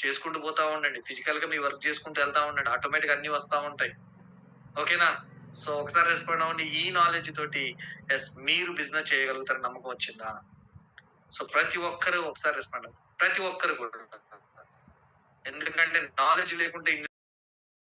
Speaker 1: చేసుకుంటూ పోతా ఉండండి. ఫిజికల్‌గా మీ వర్క్ చేసుకుంటూ వెళ్తా ఉండండి. ఆటోమేటిక్‌గా అన్నీ వస్తా ఉంటాయి. ఓకేనా? సో ఒకసారి రెస్పాండ్ అవ్వండి. ఈ నాలెడ్జ్ తోటి మీరు బిజినెస్ చేయగలుగుతారని నమ్మకం వచ్చిందా? సో ప్రతి ఒక్కరు ఒకసారి రెస్పాండ్ అవ్వండి. ప్రతి ఒక్కరు కూడా. ఎందుకంటే నాలెడ్జ్ లేకుంటే